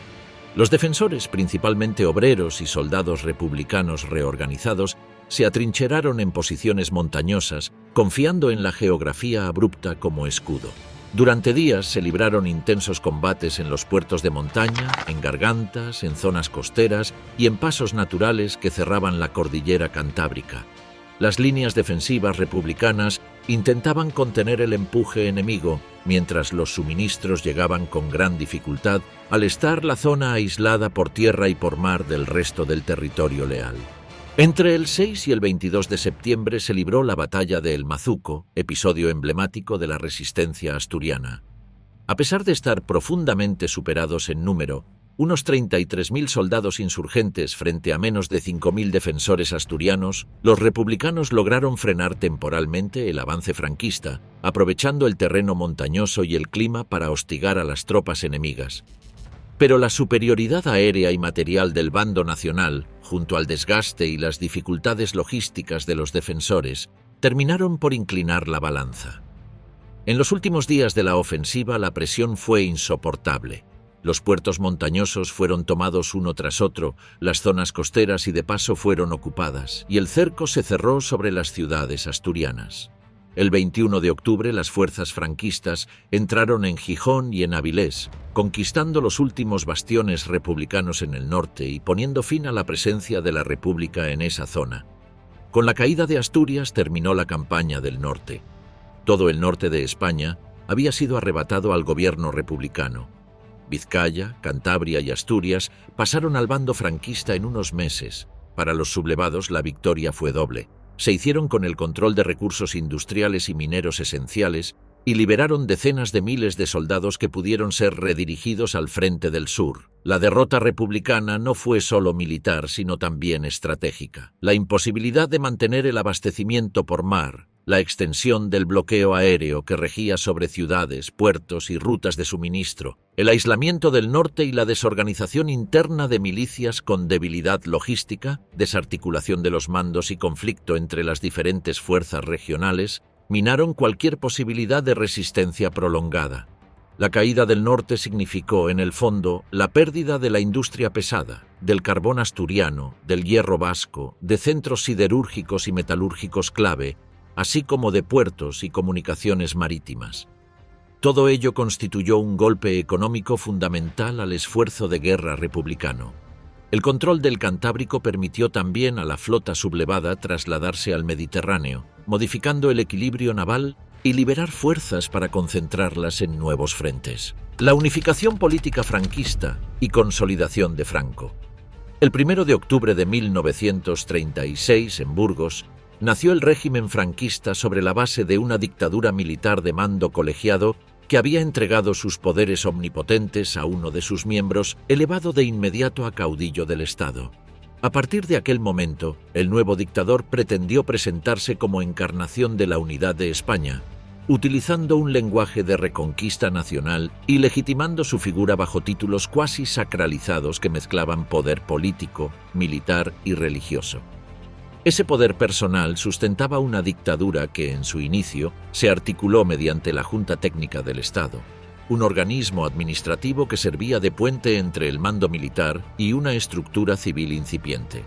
Los defensores, principalmente obreros y soldados republicanos reorganizados, se atrincheraron en posiciones montañosas, confiando en la geografía abrupta como escudo. Durante días se libraron intensos combates en los puertos de montaña, en gargantas, en zonas costeras y en pasos naturales que cerraban la cordillera cantábrica. Las líneas defensivas republicanas intentaban contener el empuje enemigo, mientras los suministros llegaban con gran dificultad al estar la zona aislada por tierra y por mar del resto del territorio leal. Entre el 6 y el 22 de septiembre se libró la batalla de El Mazuco, episodio emblemático de la resistencia asturiana. A pesar de estar profundamente superados en número, unos 33.000 soldados insurgentes frente a menos de 5.000 defensores asturianos, los republicanos lograron frenar temporalmente el avance franquista, aprovechando el terreno montañoso y el clima para hostigar a las tropas enemigas. Pero la superioridad aérea y material del bando nacional, junto al desgaste y las dificultades logísticas de los defensores, terminaron por inclinar la balanza. En los últimos días de la ofensiva la presión fue insoportable. Los puertos montañosos fueron tomados uno tras otro, las zonas costeras y de paso fueron ocupadas, y el cerco se cerró sobre las ciudades asturianas. El 21 de octubre las fuerzas franquistas entraron en Gijón y en Avilés, conquistando los últimos bastiones republicanos en el norte y poniendo fin a la presencia de la República en esa zona. Con la caída de Asturias terminó la campaña del norte. Todo el norte de España había sido arrebatado al gobierno republicano. Vizcaya, Cantabria y Asturias pasaron al bando franquista en unos meses. Para los sublevados la victoria fue doble. Se hicieron con el control de recursos industriales y mineros esenciales y liberaron decenas de miles de soldados que pudieron ser redirigidos al frente del sur. La derrota republicana no fue solo militar, sino también estratégica. La imposibilidad de mantener el abastecimiento por mar, la extensión del bloqueo aéreo que regía sobre ciudades, puertos y rutas de suministro, el aislamiento del norte y la desorganización interna de milicias con debilidad logística, desarticulación de los mandos y conflicto entre las diferentes fuerzas regionales, minaron cualquier posibilidad de resistencia prolongada. La caída del norte significó, en el fondo, la pérdida de la industria pesada, del carbón asturiano, del hierro vasco, de centros siderúrgicos y metalúrgicos clave, así como de puertos y comunicaciones marítimas. Todo ello constituyó un golpe económico fundamental al esfuerzo de guerra republicano. El control del Cantábrico permitió también a la flota sublevada trasladarse al Mediterráneo, modificando el equilibrio naval y liberar fuerzas para concentrarlas en nuevos frentes. La unificación política franquista y consolidación de Franco. El 1 de octubre de 1936, en Burgos, nació el régimen franquista sobre la base de una dictadura militar de mando colegiado que había entregado sus poderes omnipotentes a uno de sus miembros, elevado de inmediato a caudillo del Estado. A partir de aquel momento, el nuevo dictador pretendió presentarse como encarnación de la unidad de España, utilizando un lenguaje de reconquista nacional y legitimando su figura bajo títulos cuasi sacralizados que mezclaban poder político, militar y religioso. Ese poder personal sustentaba una dictadura que, en su inicio, se articuló mediante la Junta Técnica del Estado, un organismo administrativo que servía de puente entre el mando militar y una estructura civil incipiente.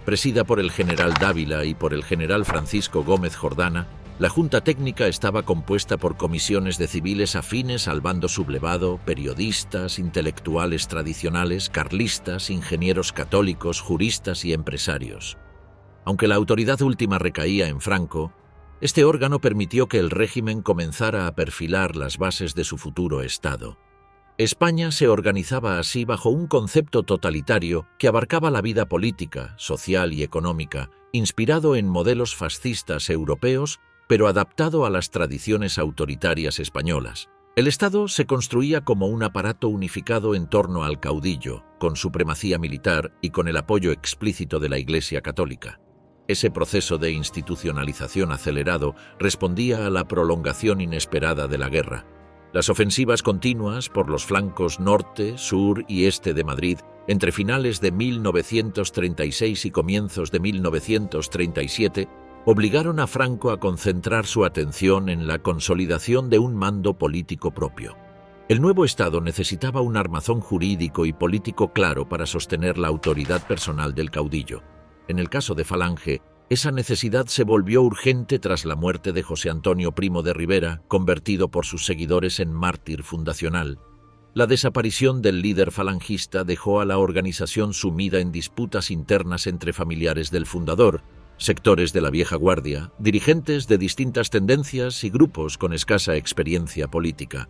Presida por el general Dávila y por el general Francisco Gómez Jordana, la Junta Técnica estaba compuesta por comisiones de civiles afines al bando sublevado, periodistas, intelectuales tradicionales, carlistas, ingenieros católicos, juristas y empresarios. Aunque la autoridad última recaía en Franco, este órgano permitió que el régimen comenzara a perfilar las bases de su futuro Estado. España se organizaba así bajo un concepto totalitario que abarcaba la vida política, social y económica, inspirado en modelos fascistas europeos, pero adaptado a las tradiciones autoritarias españolas. El Estado se construía como un aparato unificado en torno al caudillo, con supremacía militar y con el apoyo explícito de la Iglesia Católica. Ese proceso de institucionalización acelerado respondía a la prolongación inesperada de la guerra. Las ofensivas continuas por los flancos norte, sur y este de Madrid entre finales de 1936 y comienzos de 1937 obligaron a Franco a concentrar su atención en la consolidación de un mando político propio. El nuevo Estado necesitaba un armazón jurídico y político claro para sostener la autoridad personal del caudillo. En el caso de Falange, esa necesidad se volvió urgente tras la muerte de José Antonio Primo de Rivera, convertido por sus seguidores en mártir fundacional. La desaparición del líder falangista dejó a la organización sumida en disputas internas entre familiares del fundador, sectores de la vieja guardia, dirigentes de distintas tendencias y grupos con escasa experiencia política.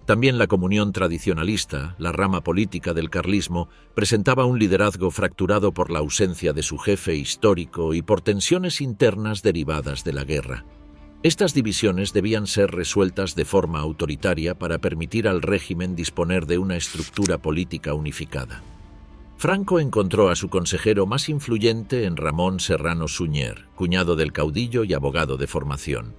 También la comunión tradicionalista, la rama política del carlismo, presentaba un liderazgo fracturado por la ausencia de su jefe histórico y por tensiones internas derivadas de la guerra. Estas divisiones debían ser resueltas de forma autoritaria para permitir al régimen disponer de una estructura política unificada. Franco encontró a su consejero más influyente en Ramón Serrano Suñer, cuñado del caudillo y abogado de formación.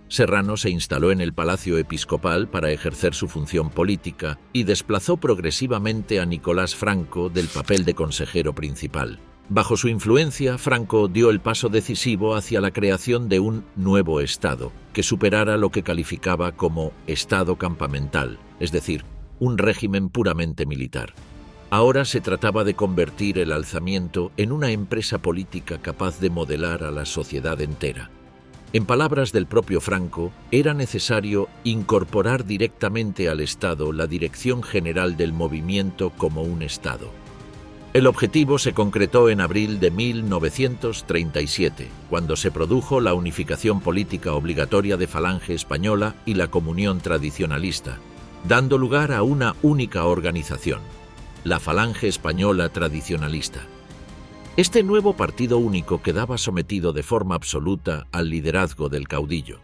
Serrano se instaló en el Palacio Episcopal para ejercer su función política y desplazó progresivamente a Nicolás Franco del papel de consejero principal. Bajo su influencia, Franco dio el paso decisivo hacia la creación de un nuevo Estado, que superara lo que calificaba como Estado campamental, es decir, un régimen puramente militar. Ahora se trataba de convertir el alzamiento en una empresa política capaz de modelar a la sociedad entera. En palabras del propio Franco, era necesario incorporar directamente al Estado la dirección general del movimiento como un Estado. El objetivo se concretó en abril de 1937, cuando se produjo la unificación política obligatoria de Falange Española y la Comunión Tradicionalista, dando lugar a una única organización, la Falange Española Tradicionalista. Este nuevo partido único quedaba sometido de forma absoluta al liderazgo del caudillo.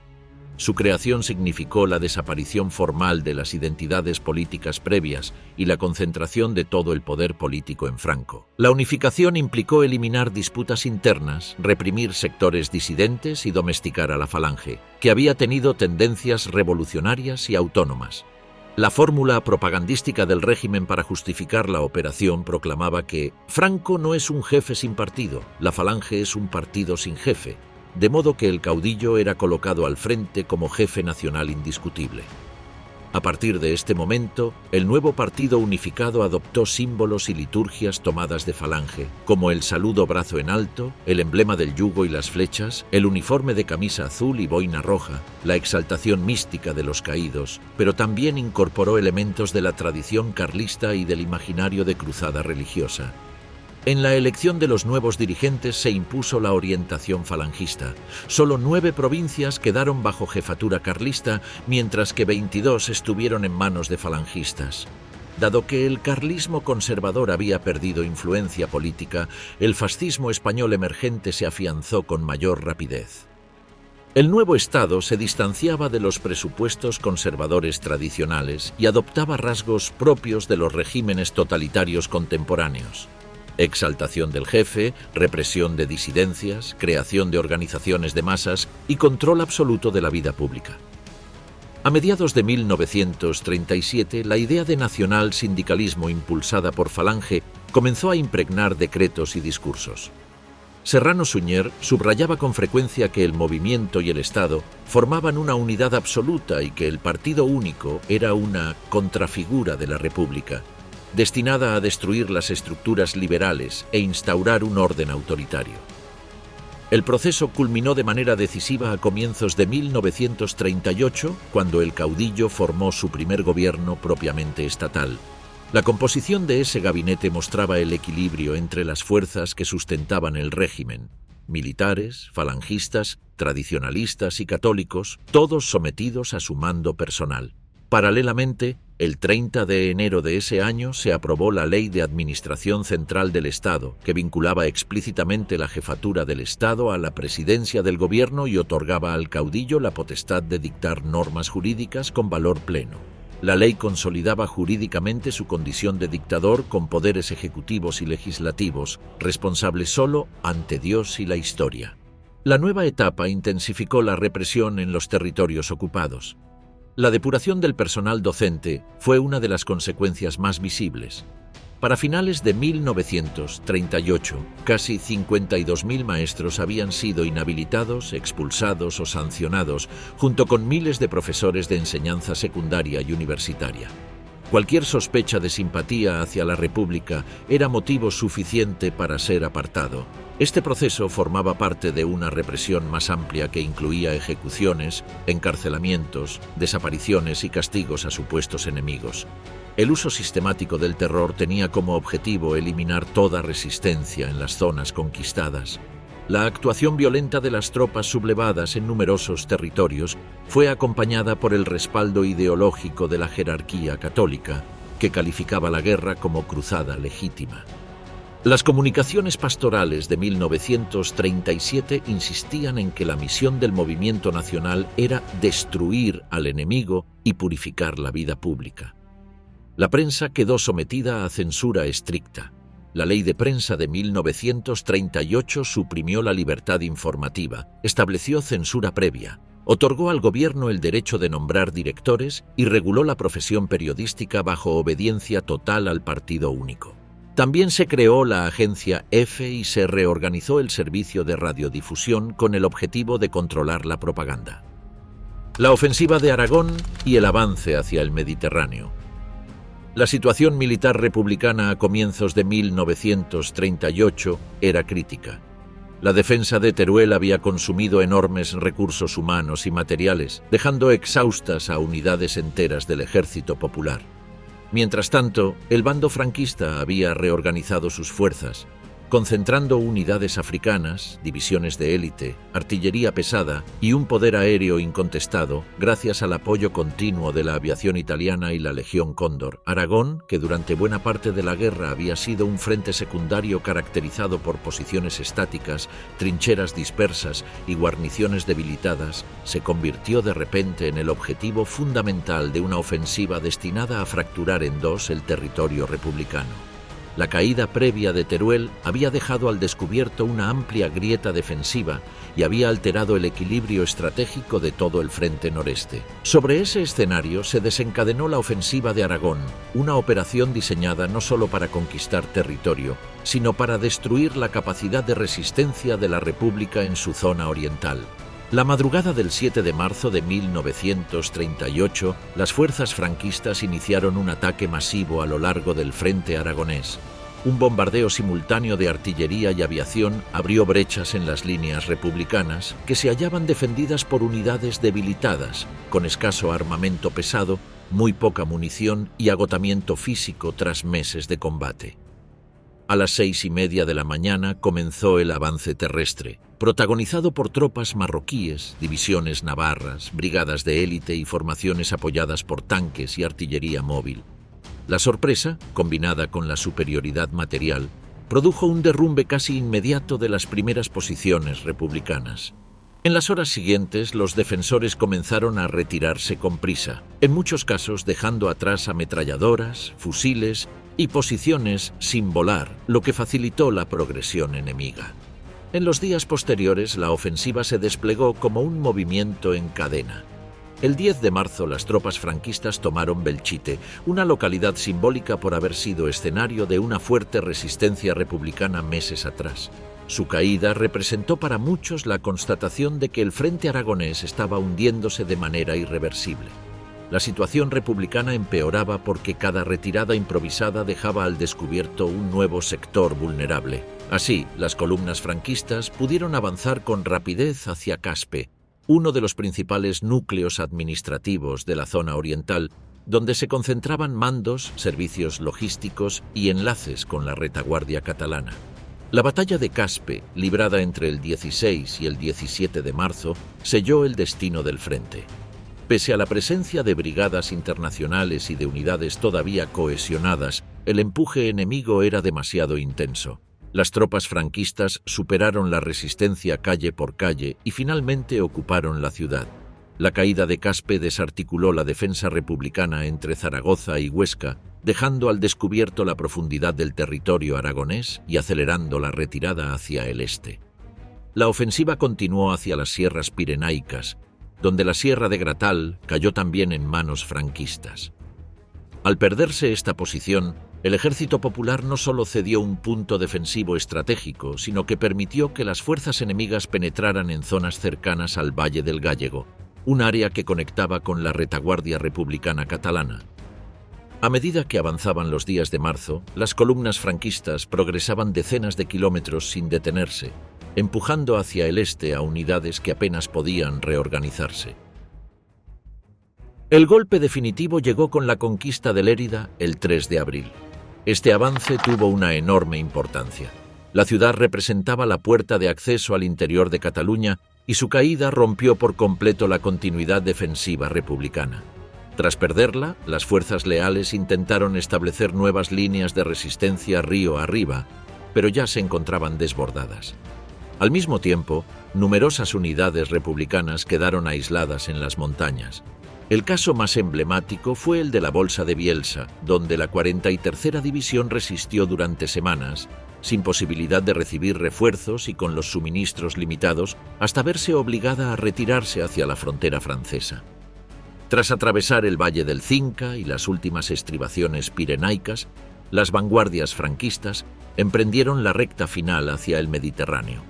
Su creación significó la desaparición formal de las identidades políticas previas y la concentración de todo el poder político en Franco. La unificación implicó eliminar disputas internas, reprimir sectores disidentes y domesticar a la Falange, que había tenido tendencias revolucionarias y autónomas. La fórmula propagandística del régimen para justificar la operación proclamaba que Franco no es un jefe sin partido, la Falange es un partido sin jefe, de modo que el caudillo era colocado al frente como jefe nacional indiscutible. A partir de este momento, el nuevo partido unificado adoptó símbolos y liturgias tomadas de Falange, como el saludo brazo en alto, el emblema del yugo y las flechas, el uniforme de camisa azul y boina roja, la exaltación mística de los caídos, pero también incorporó elementos de la tradición carlista y del imaginario de cruzada religiosa. En la elección de los nuevos dirigentes se impuso la orientación falangista. Solo 9 provincias quedaron bajo jefatura carlista, mientras que 22 estuvieron en manos de falangistas. Dado que el carlismo conservador había perdido influencia política, el fascismo español emergente se afianzó con mayor rapidez. El nuevo Estado se distanciaba de los presupuestos conservadores tradicionales y adoptaba rasgos propios de los regímenes totalitarios contemporáneos. Exaltación del jefe, represión de disidencias, creación de organizaciones de masas y control absoluto de la vida pública. A mediados de 1937, la idea de nacional-sindicalismo impulsada por Falange comenzó a impregnar decretos y discursos. Serrano Suñer subrayaba con frecuencia que el movimiento y el Estado formaban una unidad absoluta y que el partido único era una contrafigura de la República, destinada a destruir las estructuras liberales e instaurar un orden autoritario. El proceso culminó de manera decisiva a comienzos de 1938, cuando el caudillo formó su primer gobierno propiamente estatal. La composición de ese gabinete mostraba el equilibrio entre las fuerzas que sustentaban el régimen: militares, falangistas, tradicionalistas y católicos, todos sometidos a su mando personal. Paralelamente, el 30 de enero de ese año se aprobó la Ley de Administración Central del Estado, que vinculaba explícitamente la jefatura del Estado a la presidencia del gobierno y otorgaba al caudillo la potestad de dictar normas jurídicas con valor pleno. La ley consolidaba jurídicamente su condición de dictador con poderes ejecutivos y legislativos, responsables solo ante Dios y la historia. La nueva etapa intensificó la represión en los territorios ocupados. La depuración del personal docente fue una de las consecuencias más visibles. Para finales de 1938, casi 52.000 maestros habían sido inhabilitados, expulsados o sancionados, junto con miles de profesores de enseñanza secundaria y universitaria. Cualquier sospecha de simpatía hacia la República era motivo suficiente para ser apartado. Este proceso formaba parte de una represión más amplia que incluía ejecuciones, encarcelamientos, desapariciones y castigos a supuestos enemigos. El uso sistemático del terror tenía como objetivo eliminar toda resistencia en las zonas conquistadas. La actuación violenta de las tropas sublevadas en numerosos territorios fue acompañada por el respaldo ideológico de la jerarquía católica, que calificaba la guerra como cruzada legítima. Las comunicaciones pastorales de 1937 insistían en que la misión del movimiento nacional era destruir al enemigo y purificar la vida pública. La prensa quedó sometida a censura estricta. La Ley de Prensa de 1938 suprimió la libertad informativa, estableció censura previa, otorgó al gobierno el derecho de nombrar directores y reguló la profesión periodística bajo obediencia total al partido único. También se creó la agencia EFE y se reorganizó el servicio de radiodifusión con el objetivo de controlar la propaganda. La ofensiva de Aragón y el avance hacia el Mediterráneo. La situación militar republicana a comienzos de 1938 era crítica. La defensa de Teruel había consumido enormes recursos humanos y materiales, dejando exhaustas a unidades enteras del Ejército Popular. Mientras tanto, el bando franquista había reorganizado sus fuerzas, concentrando unidades africanas, divisiones de élite, artillería pesada y un poder aéreo incontestado gracias al apoyo continuo de la aviación italiana y la Legión Cóndor. Aragón, que durante buena parte de la guerra había sido un frente secundario caracterizado por posiciones estáticas, trincheras dispersas y guarniciones debilitadas, se convirtió de repente en el objetivo fundamental de una ofensiva destinada a fracturar en dos el territorio republicano. La caída previa de Teruel había dejado al descubierto una amplia grieta defensiva y había alterado el equilibrio estratégico de todo el frente noreste. Sobre ese escenario se desencadenó la ofensiva de Aragón, una operación diseñada no solo para conquistar territorio, sino para destruir la capacidad de resistencia de la República en su zona oriental. La madrugada del 7 de marzo de 1938, las fuerzas franquistas iniciaron un ataque masivo a lo largo del frente aragonés. Un bombardeo simultáneo de artillería y aviación abrió brechas en las líneas republicanas, que se hallaban defendidas por unidades debilitadas, con escaso armamento pesado, muy poca munición y agotamiento físico tras meses de combate. A las 6:30 de la mañana comenzó el avance terrestre, protagonizado por tropas marroquíes, divisiones navarras, brigadas de élite y formaciones apoyadas por tanques y artillería móvil. La sorpresa, combinada con la superioridad material, produjo un derrumbe casi inmediato de las primeras posiciones republicanas. En las horas siguientes, los defensores comenzaron a retirarse con prisa, en muchos casos dejando atrás ametralladoras, fusiles y posiciones sin volar, lo que facilitó la progresión enemiga. En los días posteriores, la ofensiva se desplegó como un movimiento en cadena. El 10 de marzo las tropas franquistas tomaron Belchite, una localidad simbólica por haber sido escenario de una fuerte resistencia republicana meses atrás. Su caída representó para muchos la constatación de que el frente aragonés estaba hundiéndose de manera irreversible. La situación republicana empeoraba porque cada retirada improvisada dejaba al descubierto un nuevo sector vulnerable. Así, las columnas franquistas pudieron avanzar con rapidez hacia Caspe, uno de los principales núcleos administrativos de la zona oriental, donde se concentraban mandos, servicios logísticos y enlaces con la retaguardia catalana. La batalla de Caspe, librada entre el 16 y el 17 de marzo, selló el destino del frente. Pese a la presencia de brigadas internacionales y de unidades todavía cohesionadas, el empuje enemigo era demasiado intenso. Las tropas franquistas superaron la resistencia calle por calle y finalmente ocuparon la ciudad. La caída de Caspe desarticuló la defensa republicana entre Zaragoza y Huesca, dejando al descubierto la profundidad del territorio aragonés y acelerando la retirada hacia el este. La ofensiva continuó hacia las sierras pirenaicas, donde la sierra de Gratal cayó también en manos franquistas. Al perderse esta posición, el Ejército Popular no solo cedió un punto defensivo estratégico, sino que permitió que las fuerzas enemigas penetraran en zonas cercanas al Valle del Gállego, un área que conectaba con la retaguardia republicana catalana. A medida que avanzaban los días de marzo, las columnas franquistas progresaban decenas de kilómetros sin detenerse, empujando hacia el este a unidades que apenas podían reorganizarse. El golpe definitivo llegó con la conquista de Lérida el 3 de abril. Este avance tuvo una enorme importancia. La ciudad representaba la puerta de acceso al interior de Cataluña y su caída rompió por completo la continuidad defensiva republicana. Tras perderla, las fuerzas leales intentaron establecer nuevas líneas de resistencia río arriba, pero ya se encontraban desbordadas. Al mismo tiempo, numerosas unidades republicanas quedaron aisladas en las montañas. El caso más emblemático fue el de la Bolsa de Bielsa, donde la 43ª División resistió durante semanas, sin posibilidad de recibir refuerzos y con los suministros limitados, hasta verse obligada a retirarse hacia la frontera francesa. Tras atravesar el Valle del Cinca y las últimas estribaciones pirenaicas, las vanguardias franquistas emprendieron la recta final hacia el Mediterráneo.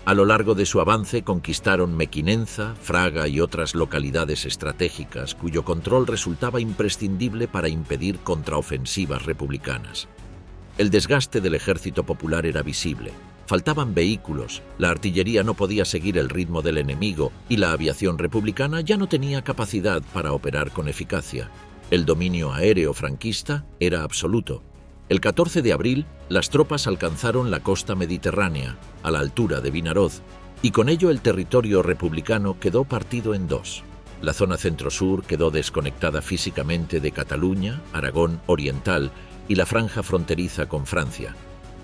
A lo largo de su avance conquistaron Mequinenza, Fraga y otras localidades estratégicas cuyo control resultaba imprescindible para impedir contraofensivas republicanas. El desgaste del Ejército Popular era visible. Faltaban vehículos, la artillería no podía seguir el ritmo del enemigo y la aviación republicana ya no tenía capacidad para operar con eficacia. El dominio aéreo franquista era absoluto. El 14 de abril, las tropas alcanzaron la costa mediterránea, a la altura de Vinaroz, y con ello el territorio republicano quedó partido en dos. La zona centro-sur quedó desconectada físicamente de Cataluña, Aragón Oriental y la franja fronteriza con Francia.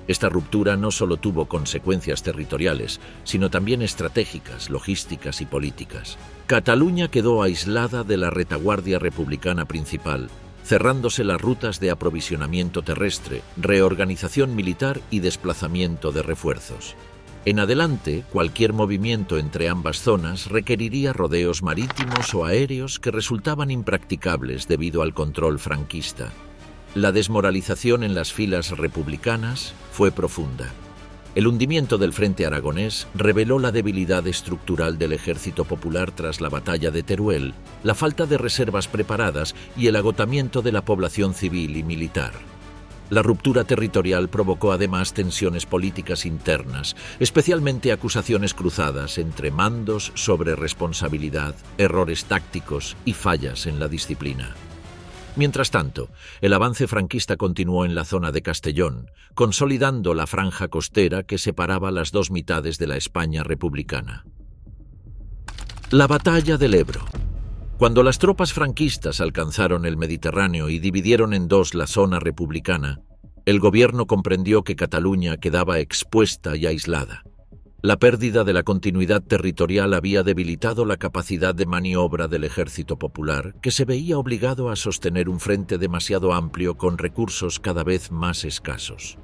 Esta ruptura no solo tuvo consecuencias territoriales, sino también estratégicas, logísticas y políticas. Cataluña quedó aislada de la retaguardia republicana principal, cerrándose las rutas de aprovisionamiento terrestre, reorganización militar y desplazamiento de refuerzos. En adelante, cualquier movimiento entre ambas zonas requeriría rodeos marítimos o aéreos que resultaban impracticables debido al control franquista. La desmoralización en las filas republicanas fue profunda. El hundimiento del frente aragonés reveló la debilidad estructural del Ejército Popular tras la batalla de Teruel, la falta de reservas preparadas y el agotamiento de la población civil y militar. La ruptura territorial provocó además tensiones políticas internas, especialmente acusaciones cruzadas entre mandos sobre responsabilidad, errores tácticos y fallas en la disciplina. Mientras tanto, el avance franquista continuó en la zona de Castellón, consolidando la franja costera que separaba las dos mitades de la España republicana. La batalla del Ebro. Cuando las tropas franquistas alcanzaron el Mediterráneo y dividieron en dos la zona republicana, el gobierno comprendió que Cataluña quedaba expuesta y aislada. La pérdida de la continuidad territorial había debilitado la capacidad de maniobra del Ejército Popular, que se veía obligado a sostener un frente demasiado amplio con recursos cada vez más escasos.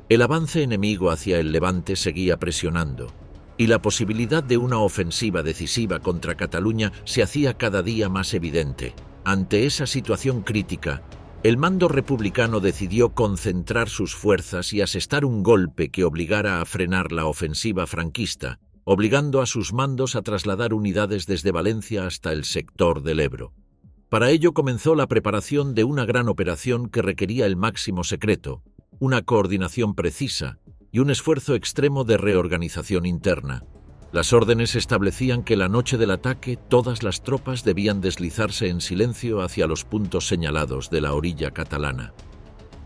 El avance enemigo hacia el Levante seguía presionando. y la posibilidad de una ofensiva decisiva contra Cataluña se hacía cada día más evidente. Ante esa situación crítica, el mando republicano decidió concentrar sus fuerzas y asestar un golpe que obligara a frenar la ofensiva franquista, obligando a sus mandos a trasladar unidades desde Valencia hasta el sector del Ebro. Para ello comenzó la preparación de una gran operación que requería el máximo secreto, una coordinación precisa y un esfuerzo extremo de reorganización interna. Las órdenes establecían que la noche del ataque todas las tropas debían deslizarse en silencio hacia los puntos señalados de la orilla catalana.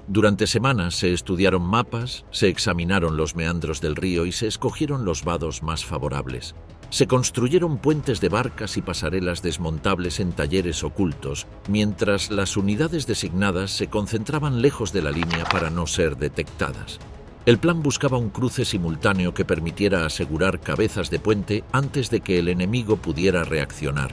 Durante semanas se estudiaron mapas, se examinaron los meandros del río y se escogieron los vados más favorables. Se construyeron puentes de barcas y pasarelas desmontables en talleres ocultos, mientras las unidades designadas se concentraban lejos de la línea para no ser detectadas. El plan buscaba un cruce simultáneo que permitiera asegurar cabezas de puente antes de que el enemigo pudiera reaccionar.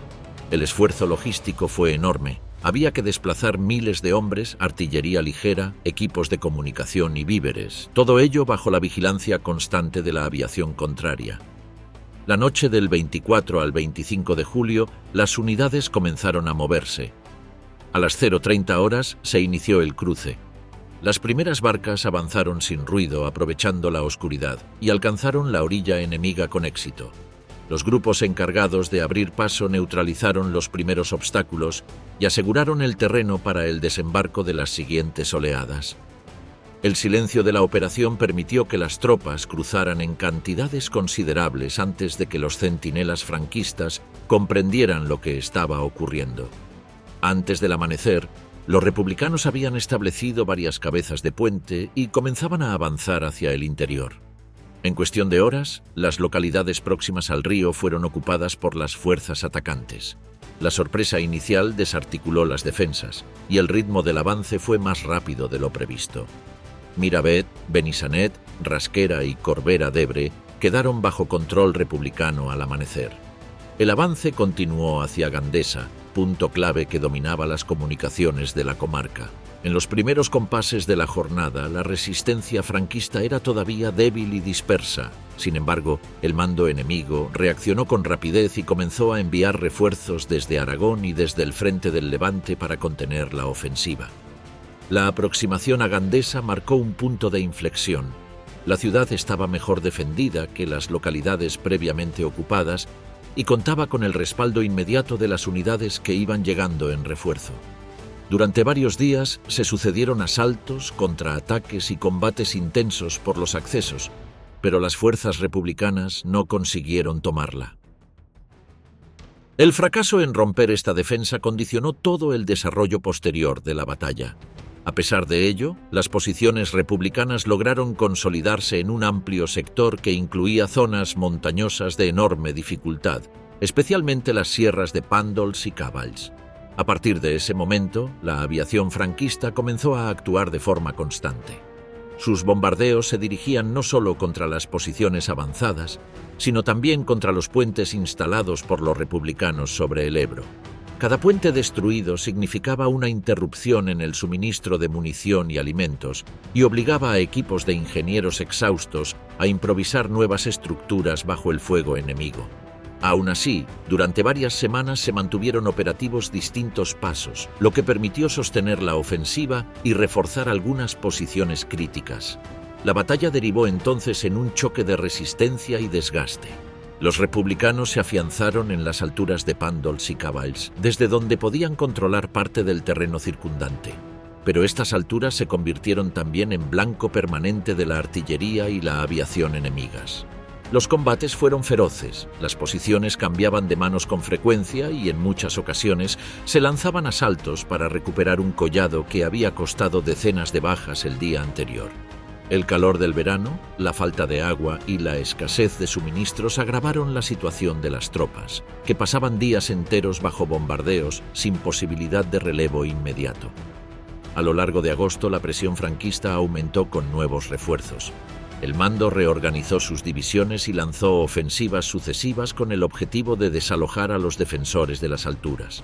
El esfuerzo logístico fue enorme. Había que desplazar miles de hombres, artillería ligera, equipos de comunicación y víveres, todo ello bajo la vigilancia constante de la aviación contraria. La noche del 24 al 25 de julio, las unidades comenzaron a moverse. A las 0:30 horas se inició el cruce. Las primeras barcas avanzaron sin ruido, aprovechando la oscuridad, y alcanzaron la orilla enemiga con éxito. Los grupos encargados de abrir paso neutralizaron los primeros obstáculos y aseguraron el terreno para el desembarco de las siguientes oleadas. El silencio de la operación permitió que las tropas cruzaran en cantidades considerables antes de que los centinelas franquistas comprendieran lo que estaba ocurriendo. Antes del amanecer, los republicanos habían establecido varias cabezas de puente y comenzaban a avanzar hacia el interior. En cuestión de horas, las localidades próximas al río fueron ocupadas por las fuerzas atacantes. La sorpresa inicial desarticuló las defensas y el ritmo del avance fue más rápido de lo previsto. Miravet, Benissanet, Rasquera y Corbera d'Ebre quedaron bajo control republicano al amanecer. El avance continuó hacia Gandesa, punto clave que dominaba las comunicaciones de la comarca. En los primeros compases de la jornada, la resistencia franquista era todavía débil y dispersa. Sin embargo, el mando enemigo reaccionó con rapidez y comenzó a enviar refuerzos desde Aragón y desde el frente del Levante para contener la ofensiva. La aproximación a Gandesa marcó un punto de inflexión. La ciudad estaba mejor defendida que las localidades previamente ocupadas y contaba con el respaldo inmediato de las unidades que iban llegando en refuerzo. Durante varios días se sucedieron asaltos, contraataques y combates intensos por los accesos, pero las fuerzas republicanas no consiguieron tomarla. El fracaso en romper esta defensa condicionó todo el desarrollo posterior de la batalla. A pesar de ello, las posiciones republicanas lograron consolidarse en un amplio sector que incluía zonas montañosas de enorme dificultad, especialmente las sierras de Pàndols y Cavalls. A partir de ese momento, la aviación franquista comenzó a actuar de forma constante. Sus bombardeos se dirigían no solo contra las posiciones avanzadas, sino también contra los puentes instalados por los republicanos sobre el Ebro. Cada puente destruido significaba una interrupción en el suministro de munición y alimentos y obligaba a equipos de ingenieros exhaustos a improvisar nuevas estructuras bajo el fuego enemigo. Aún así, durante varias semanas se mantuvieron operativos distintos pasos, lo que permitió sostener la ofensiva y reforzar algunas posiciones críticas. La batalla derivó entonces en un choque de resistencia y desgaste. Los republicanos se afianzaron en las alturas de Pàndols y Cavalls, desde donde podían controlar parte del terreno circundante. Pero estas alturas se convirtieron también en blanco permanente de la artillería y la aviación enemigas. Los combates fueron feroces, las posiciones cambiaban de manos con frecuencia y en muchas ocasiones se lanzaban asaltos para recuperar un collado que había costado decenas de bajas el día anterior. El calor del verano, la falta de agua y la escasez de suministros agravaron la situación de las tropas, que pasaban días enteros bajo bombardeos sin posibilidad de relevo inmediato. A lo largo de agosto la presión franquista aumentó con nuevos refuerzos. El mando reorganizó sus divisiones y lanzó ofensivas sucesivas con el objetivo de desalojar a los defensores de las alturas.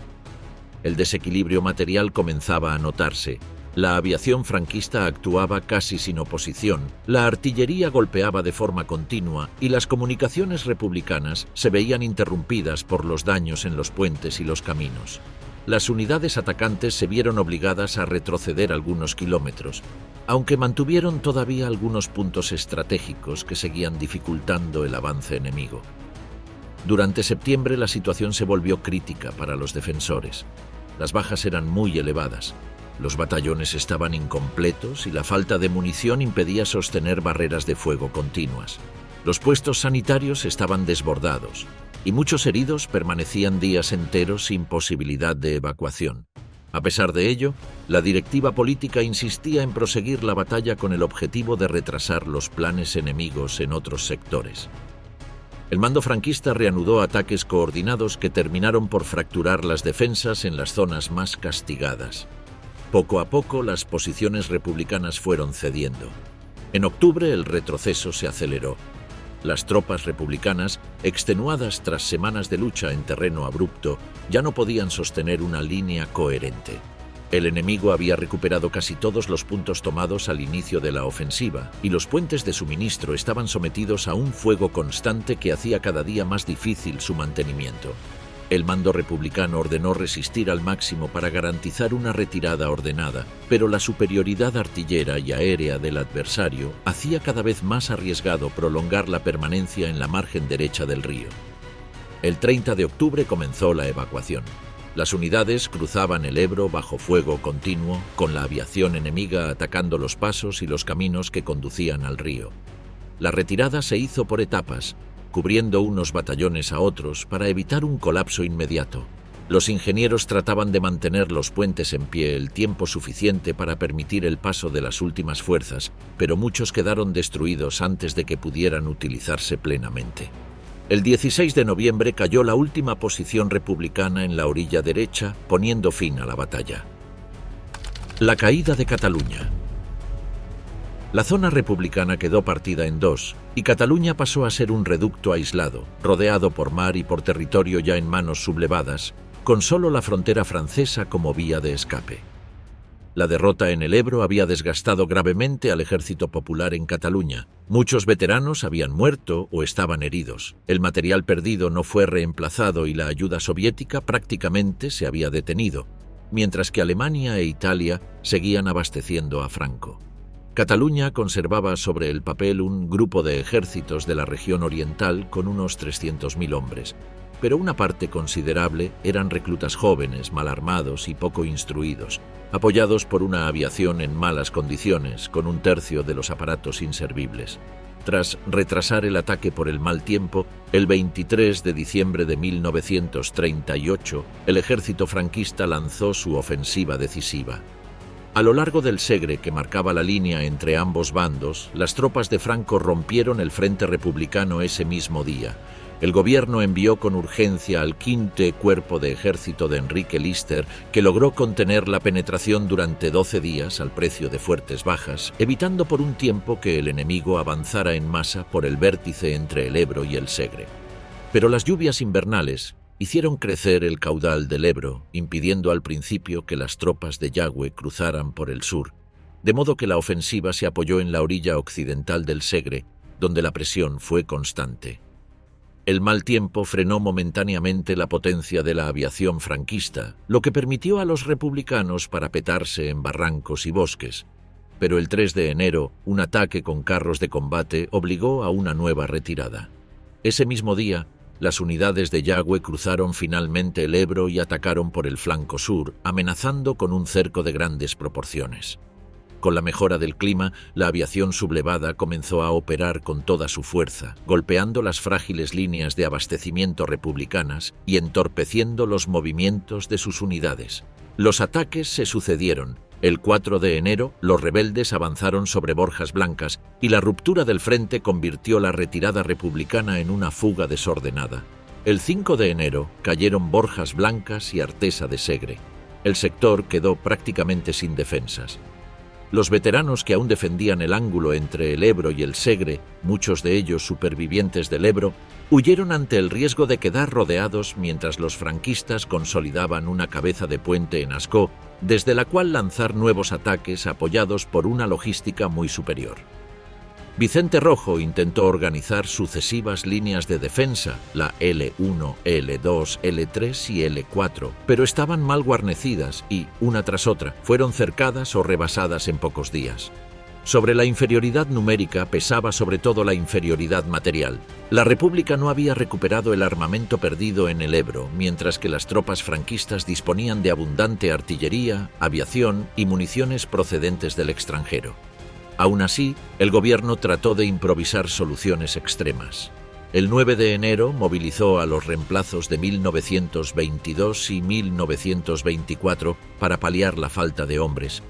El desequilibrio material comenzaba a notarse, La aviación franquista actuaba casi sin oposición, la artillería golpeaba de forma continua y las comunicaciones republicanas se veían interrumpidas por los daños en los puentes y los caminos. Las unidades atacantes se vieron obligadas a retroceder algunos kilómetros, aunque mantuvieron todavía algunos puntos estratégicos que seguían dificultando el avance enemigo. Durante septiembre la situación se volvió crítica para los defensores. Las bajas eran muy elevadas. Los batallones estaban incompletos y la falta de munición impedía sostener barreras de fuego continuas. Los puestos sanitarios estaban desbordados y muchos heridos permanecían días enteros sin posibilidad de evacuación. A pesar de ello, la directiva política insistía en proseguir la batalla con el objetivo de retrasar los planes enemigos en otros sectores. El mando franquista reanudó ataques coordinados que terminaron por fracturar las defensas en las zonas más castigadas. Poco a poco, las posiciones republicanas fueron cediendo. En octubre, el retroceso se aceleró. Las tropas republicanas, extenuadas tras semanas de lucha en terreno abrupto, ya no podían sostener una línea coherente. El enemigo había recuperado casi todos los puntos tomados al inicio de la ofensiva, y los puentes de suministro estaban sometidos a un fuego constante que hacía cada día más difícil su mantenimiento. El mando republicano ordenó resistir al máximo para garantizar una retirada ordenada, pero la superioridad artillera y aérea del adversario hacía cada vez más arriesgado prolongar la permanencia en la margen derecha del río. El 30 de octubre comenzó la evacuación. Las unidades cruzaban el Ebro bajo fuego continuo, con la aviación enemiga atacando los pasos y los caminos que conducían al río. La retirada se hizo por etapas, cubriendo unos batallones a otros para evitar un colapso inmediato. Los ingenieros trataban de mantener los puentes en pie el tiempo suficiente para permitir el paso de las últimas fuerzas, pero muchos quedaron destruidos antes de que pudieran utilizarse plenamente. El 16 de noviembre cayó la última posición republicana en la orilla derecha, poniendo fin a la batalla. La caída de Cataluña. La zona republicana quedó partida en dos, y Cataluña pasó a ser un reducto aislado, rodeado por mar y por territorio ya en manos sublevadas, con solo la frontera francesa como vía de escape. La derrota en el Ebro había desgastado gravemente al ejército popular en Cataluña. Muchos veteranos habían muerto o estaban heridos. El material perdido no fue reemplazado y la ayuda soviética prácticamente se había detenido, mientras que Alemania e Italia seguían abasteciendo a Franco. Cataluña conservaba sobre el papel un grupo de ejércitos de la región oriental con unos 300.000 hombres, pero una parte considerable eran reclutas jóvenes, mal armados y poco instruidos, apoyados por una aviación en malas condiciones, con un tercio de los aparatos inservibles. Tras retrasar el ataque por el mal tiempo, el 23 de diciembre de 1938, el ejército franquista lanzó su ofensiva decisiva. A lo largo del Segre, que marcaba la línea entre ambos bandos, las tropas de Franco rompieron el frente republicano ese mismo día. El gobierno envió con urgencia al V Cuerpo de Ejército de Enrique Lister, que logró contener la penetración durante 12 días al precio de fuertes bajas, evitando por un tiempo que el enemigo avanzara en masa por el vértice entre el Ebro y el Segre. Pero las lluvias invernales hicieron crecer el caudal del Ebro, impidiendo al principio que las tropas de Yagüe cruzaran por el sur, de modo que la ofensiva se apoyó en la orilla occidental del Segre, donde la presión fue constante. El mal tiempo frenó momentáneamente la potencia de la aviación franquista, lo que permitió a los republicanos parapetarse en barrancos y bosques, pero el 3 de enero un ataque con carros de combate obligó a una nueva retirada. Ese mismo día, las unidades de Yagüe cruzaron finalmente el Ebro y atacaron por el flanco sur, amenazando con un cerco de grandes proporciones. Con la mejora del clima, la aviación sublevada comenzó a operar con toda su fuerza, golpeando las frágiles líneas de abastecimiento republicanas y entorpeciendo los movimientos de sus unidades. Los ataques se sucedieron. El 4 de enero, los rebeldes avanzaron sobre Borjas Blancas y la ruptura del frente convirtió la retirada republicana en una fuga desordenada. El 5 de enero cayeron Borjas Blancas y Artesa de Segre. El sector quedó prácticamente sin defensas. Los veteranos que aún defendían el ángulo entre el Ebro y el Segre, muchos de ellos supervivientes del Ebro, huyeron ante el riesgo de quedar rodeados mientras los franquistas consolidaban una cabeza de puente en Ascó desde la cual lanzar nuevos ataques apoyados por una logística muy superior. Vicente Rojo intentó organizar sucesivas líneas de defensa, la L1, L2, L3 y L4, pero estaban mal guarnecidas y, una tras otra, fueron cercadas o rebasadas en pocos días. Sobre la inferioridad numérica pesaba sobre todo la inferioridad material. La República no había recuperado el armamento perdido en el Ebro, mientras que las tropas franquistas disponían de abundante artillería, aviación y municiones procedentes del extranjero. Aún así, el gobierno trató de improvisar soluciones extremas. El 9 de enero movilizó a los reemplazos de 1922 y 1924 para paliar la falta de hombres.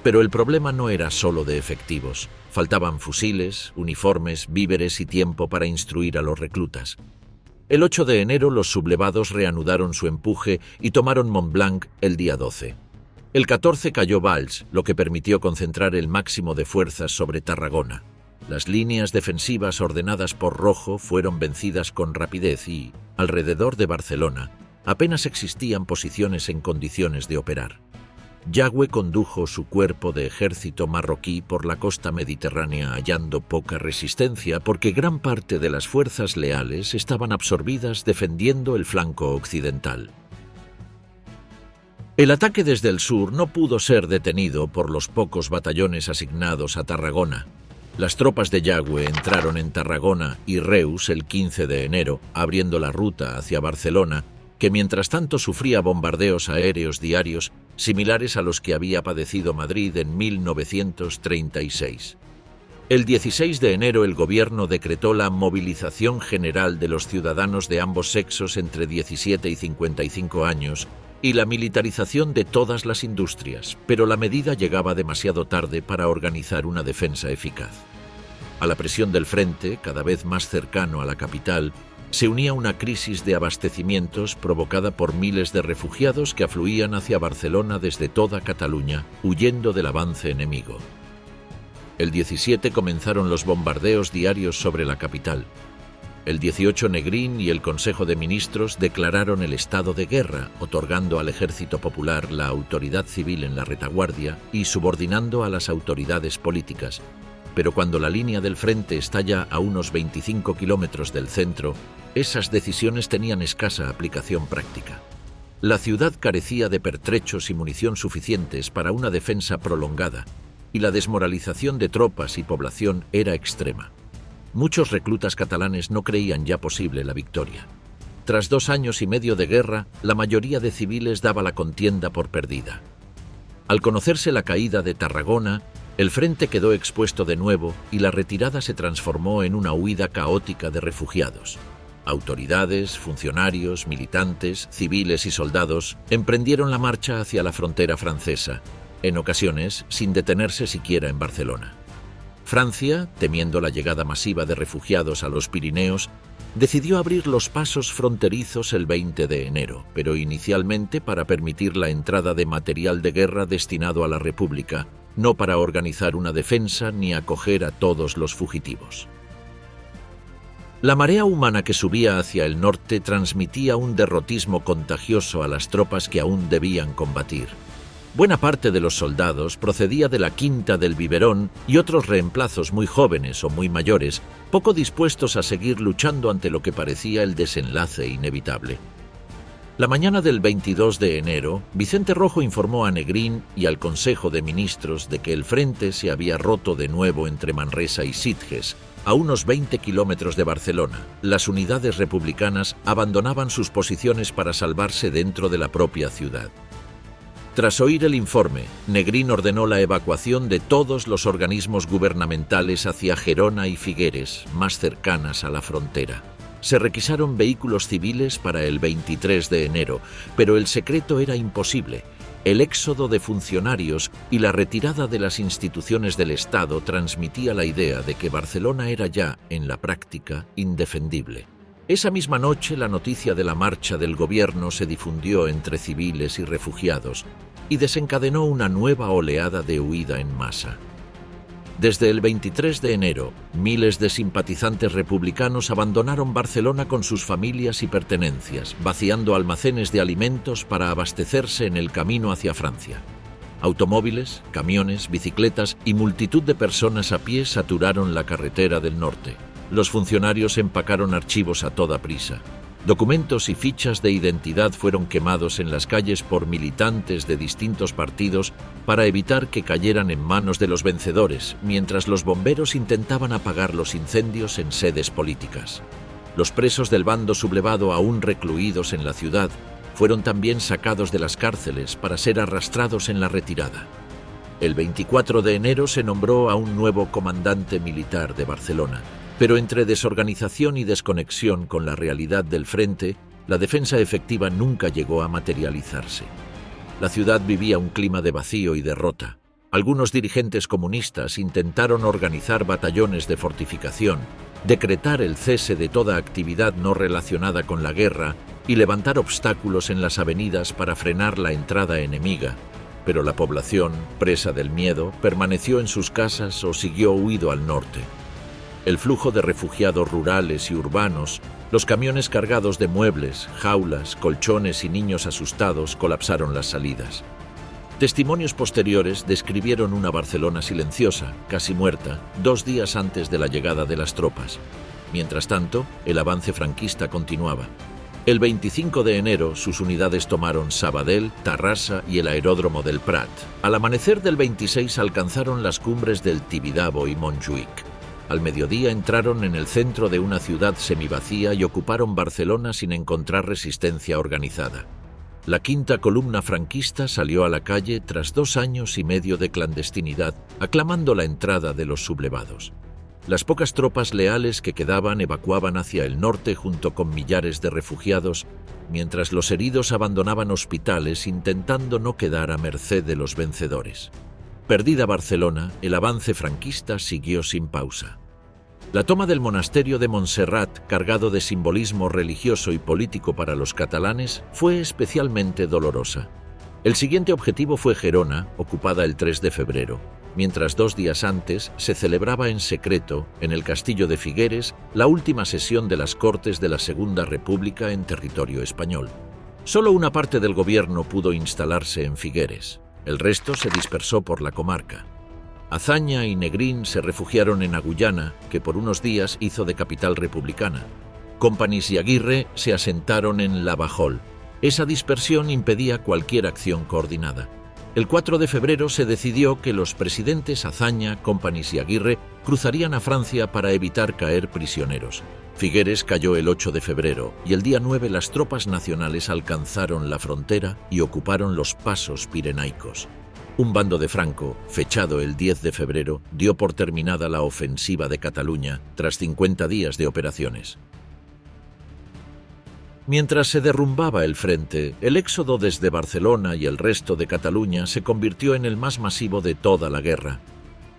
Pero el problema no era solo de efectivos. Faltaban fusiles, uniformes, víveres y tiempo para instruir a los reclutas. El 8 de enero los sublevados reanudaron su empuje y tomaron Montblanc el día 12. El 14 cayó Valls, lo que permitió concentrar el máximo de fuerzas sobre Tarragona. Las líneas defensivas ordenadas por Rojo fueron vencidas con rapidez y, alrededor de Barcelona, apenas existían posiciones en condiciones de operar. Yagüe condujo su cuerpo de ejército marroquí por la costa mediterránea hallando poca resistencia porque gran parte de las fuerzas leales estaban absorbidas defendiendo el flanco occidental. El ataque desde el sur no pudo ser detenido por los pocos batallones asignados a Tarragona. Las tropas de Yagüe entraron en Tarragona y Reus el 15 de enero, abriendo la ruta hacia Barcelona, que mientras tanto sufría bombardeos aéreos diarios similares a los que había padecido Madrid en 1936. El 16 de enero el gobierno decretó la movilización general de los ciudadanos de ambos sexos entre 17 y 55 años y la militarización de todas las industrias, pero la medida llegaba demasiado tarde para organizar una defensa eficaz. A la presión del frente, cada vez más cercano a la capital, se unía una crisis de abastecimientos provocada por miles de refugiados que afluían hacia Barcelona desde toda Cataluña, huyendo del avance enemigo. El 17 comenzaron los bombardeos diarios sobre la capital. El 18 Negrín y el Consejo de Ministros declararon el estado de guerra, otorgando al Ejército Popular la autoridad civil en la retaguardia y subordinando a las autoridades políticas. Pero cuando la línea del frente está ya a unos 25 kilómetros del centro, esas decisiones tenían escasa aplicación práctica. La ciudad carecía de pertrechos y munición suficientes para una defensa prolongada, y la desmoralización de tropas y población era extrema. Muchos reclutas catalanes no creían ya posible la victoria. Tras 2 años y medio de guerra, la mayoría de civiles daba la contienda por perdida. Al conocerse la caída de Tarragona, el frente quedó expuesto de nuevo y la retirada se transformó en una huida caótica de refugiados. Autoridades, funcionarios, militantes, civiles y soldados emprendieron la marcha hacia la frontera francesa, en ocasiones sin detenerse siquiera en Barcelona. Francia, temiendo la llegada masiva de refugiados a los Pirineos, decidió abrir los pasos fronterizos el 20 de enero, pero inicialmente para permitir la entrada de material de guerra destinado a la República, no para organizar una defensa ni acoger a todos los fugitivos. La marea humana que subía hacia el norte transmitía un derrotismo contagioso a las tropas que aún debían combatir. Buena parte de los soldados procedía de la Quinta del Biberón y otros reemplazos muy jóvenes o muy mayores, poco dispuestos a seguir luchando ante lo que parecía el desenlace inevitable. La mañana del 22 de enero, Vicente Rojo informó a Negrín y al Consejo de Ministros de que el frente se había roto de nuevo entre Manresa y Sitges, a unos 20 kilómetros de Barcelona. Las unidades republicanas abandonaban sus posiciones para salvarse dentro de la propia ciudad. Tras oír el informe, Negrín ordenó la evacuación de todos los organismos gubernamentales hacia Gerona y Figueres, más cercanas a la frontera. Se requisaron vehículos civiles para el 23 de enero, pero el secreto era imposible. El éxodo de funcionarios y la retirada de las instituciones del Estado transmitía la idea de que Barcelona era ya, en la práctica, indefendible. Esa misma noche la noticia de la marcha del gobierno se difundió entre civiles y refugiados y desencadenó una nueva oleada de huida en masa. Desde el 23 de enero, miles de simpatizantes republicanos abandonaron Barcelona con sus familias y pertenencias, vaciando almacenes de alimentos para abastecerse en el camino hacia Francia. Automóviles, camiones, bicicletas y multitud de personas a pie saturaron la carretera del norte. Los funcionarios empacaron archivos a toda prisa. Documentos y fichas de identidad fueron quemados en las calles por militantes de distintos partidos para evitar que cayeran en manos de los vencedores, mientras los bomberos intentaban apagar los incendios en sedes políticas. Los presos del bando sublevado aún recluidos en la ciudad fueron también sacados de las cárceles para ser arrastrados en la retirada. El 24 de enero se nombró a un nuevo comandante militar de Barcelona, pero entre desorganización y desconexión con la realidad del frente, la defensa efectiva nunca llegó a materializarse. La ciudad vivía un clima de vacío y derrota. Algunos dirigentes comunistas intentaron organizar batallones de fortificación, decretar el cese de toda actividad no relacionada con la guerra y levantar obstáculos en las avenidas para frenar la entrada enemiga, pero la población, presa del miedo, permaneció en sus casas o siguió huido al norte. El flujo de refugiados rurales y urbanos, los camiones cargados de muebles, jaulas, colchones y niños asustados colapsaron las salidas. Testimonios posteriores describieron una Barcelona silenciosa, casi muerta, 2 días antes de la llegada de las tropas. Mientras tanto, el avance franquista continuaba. El 25 de enero, sus unidades tomaron Sabadell, Tarrasa y el aeródromo del Prat. Al amanecer del 26 alcanzaron las cumbres del Tibidabo y Montjuïc. Al mediodía entraron en el centro de una ciudad semivacía y ocuparon Barcelona sin encontrar resistencia organizada. La quinta columna franquista salió a la calle tras 2 años y medio de clandestinidad, aclamando la entrada de los sublevados. Las pocas tropas leales que quedaban evacuaban hacia el norte junto con millares de refugiados, mientras los heridos abandonaban hospitales intentando no quedar a merced de los vencedores. Perdida Barcelona, el avance franquista siguió sin pausa. La toma del monasterio de Montserrat, cargado de simbolismo religioso y político para los catalanes, fue especialmente dolorosa. El siguiente objetivo fue Gerona, ocupada el 3 de febrero, mientras 2 días antes se celebraba en secreto, en el castillo de Figueres, la última sesión de las Cortes de la Segunda República en territorio español. Solo una parte del gobierno pudo instalarse en Figueres. El resto se dispersó por la comarca. Azaña y Negrín se refugiaron en Agullana, que por unos días hizo de capital republicana. Companys y Aguirre se asentaron en Lavajol. Esa dispersión impedía cualquier acción coordinada. El 4 de febrero se decidió que los presidentes Azaña, Companys y Aguirre cruzarían a Francia para evitar caer prisioneros. Figueres cayó el 8 de febrero y el día 9 las tropas nacionales alcanzaron la frontera y ocuparon los pasos pirenaicos. Un bando de Franco, fechado el 10 de febrero, dio por terminada la ofensiva de Cataluña tras 50 días de operaciones. Mientras se derrumbaba el frente, el éxodo desde Barcelona y el resto de Cataluña se convirtió en el más masivo de toda la guerra.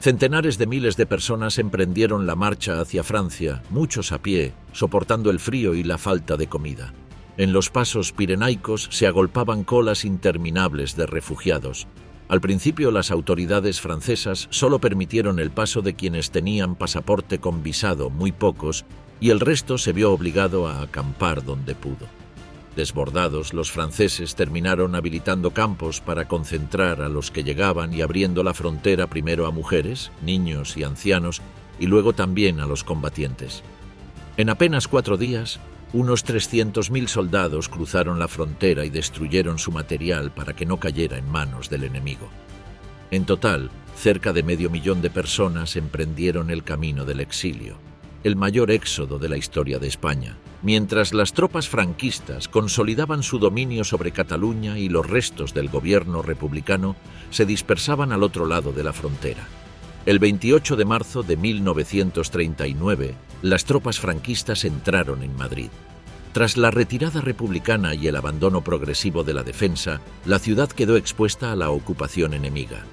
Centenares de miles de personas emprendieron la marcha hacia Francia, muchos a pie, soportando el frío y la falta de comida. En los pasos pirenaicos se agolpaban colas interminables de refugiados. Al principio las autoridades francesas solo permitieron el paso de quienes tenían pasaporte con visado, muy pocos, y el resto se vio obligado a acampar donde pudo. Desbordados, los franceses terminaron habilitando campos para concentrar a los que llegaban y abriendo la frontera primero a mujeres, niños y ancianos, y luego también a los combatientes. En apenas 4 días, unos 300.000 soldados cruzaron la frontera y destruyeron su material para que no cayera en manos del enemigo. En total, cerca de 500.000 de personas emprendieron el camino del exilio, el mayor éxodo de la historia de España, mientras las tropas franquistas consolidaban su dominio sobre Cataluña y los restos del gobierno republicano se dispersaban al otro lado de la frontera. El 28 de marzo de 1939, las tropas franquistas entraron en Madrid. Tras la retirada republicana y el abandono progresivo de la defensa, la ciudad quedó expuesta a la ocupación enemiga.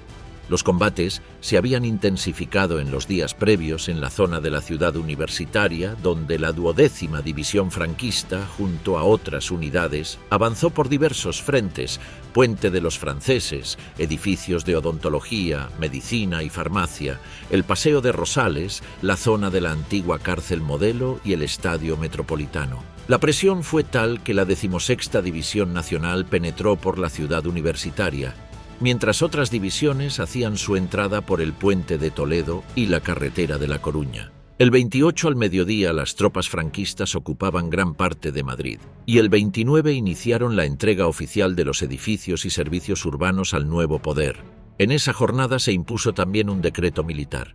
Los combates se habían intensificado en los días previos en la zona de la ciudad universitaria, donde la 12ª División franquista, junto a otras unidades, avanzó por diversos frentes: Puente de los Franceses, edificios de odontología, medicina y farmacia, el Paseo de Rosales, la zona de la antigua cárcel Modelo y el Estadio Metropolitano. La presión fue tal que la 16ª División Nacional penetró por la ciudad universitaria. mientras otras divisiones hacían su entrada por el puente de Toledo y la carretera de La Coruña. El 28 al mediodía las tropas franquistas ocupaban gran parte de Madrid y el 29 iniciaron la entrega oficial de los edificios y servicios urbanos al nuevo poder. En esa jornada se impuso también un decreto militar.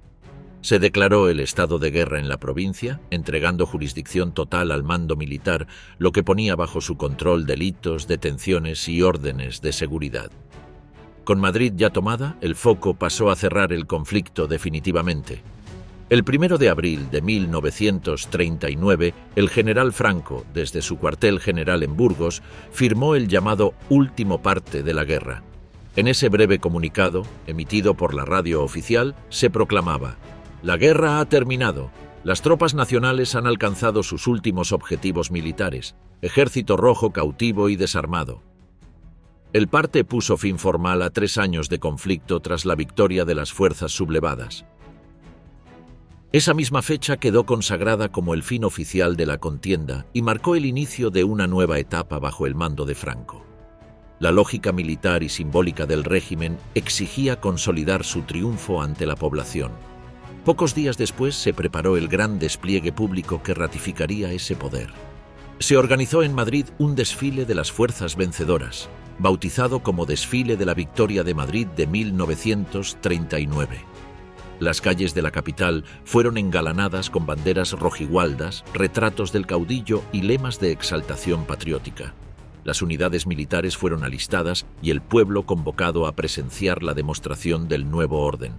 Se declaró el estado de guerra en la provincia, entregando jurisdicción total al mando militar, lo que ponía bajo su control delitos, detenciones y órdenes de seguridad. Con Madrid ya tomada, el foco pasó a cerrar el conflicto definitivamente. El 1 de abril de 1939, el general Franco, desde su cuartel general en Burgos, firmó el llamado último parte de la guerra. En ese breve comunicado, emitido por la radio oficial, se proclamaba: «La guerra ha terminado. Las tropas nacionales han alcanzado sus últimos objetivos militares. Ejército Rojo cautivo y desarmado». El parte puso fin formal a 3 años de conflicto tras la victoria de las fuerzas sublevadas. Esa misma fecha quedó consagrada como el fin oficial de la contienda y marcó el inicio de una nueva etapa bajo el mando de Franco. La lógica militar y simbólica del régimen exigía consolidar su triunfo ante la población. Pocos días después se preparó el gran despliegue público que ratificaría ese poder. Se organizó en Madrid un desfile de las fuerzas vencedoras, bautizado como Desfile de la Victoria de Madrid de 1939. Las calles de la capital fueron engalanadas con banderas rojigualdas, retratos del caudillo y lemas de exaltación patriótica. Las unidades militares fueron alistadas y el pueblo convocado a presenciar la demostración del nuevo orden.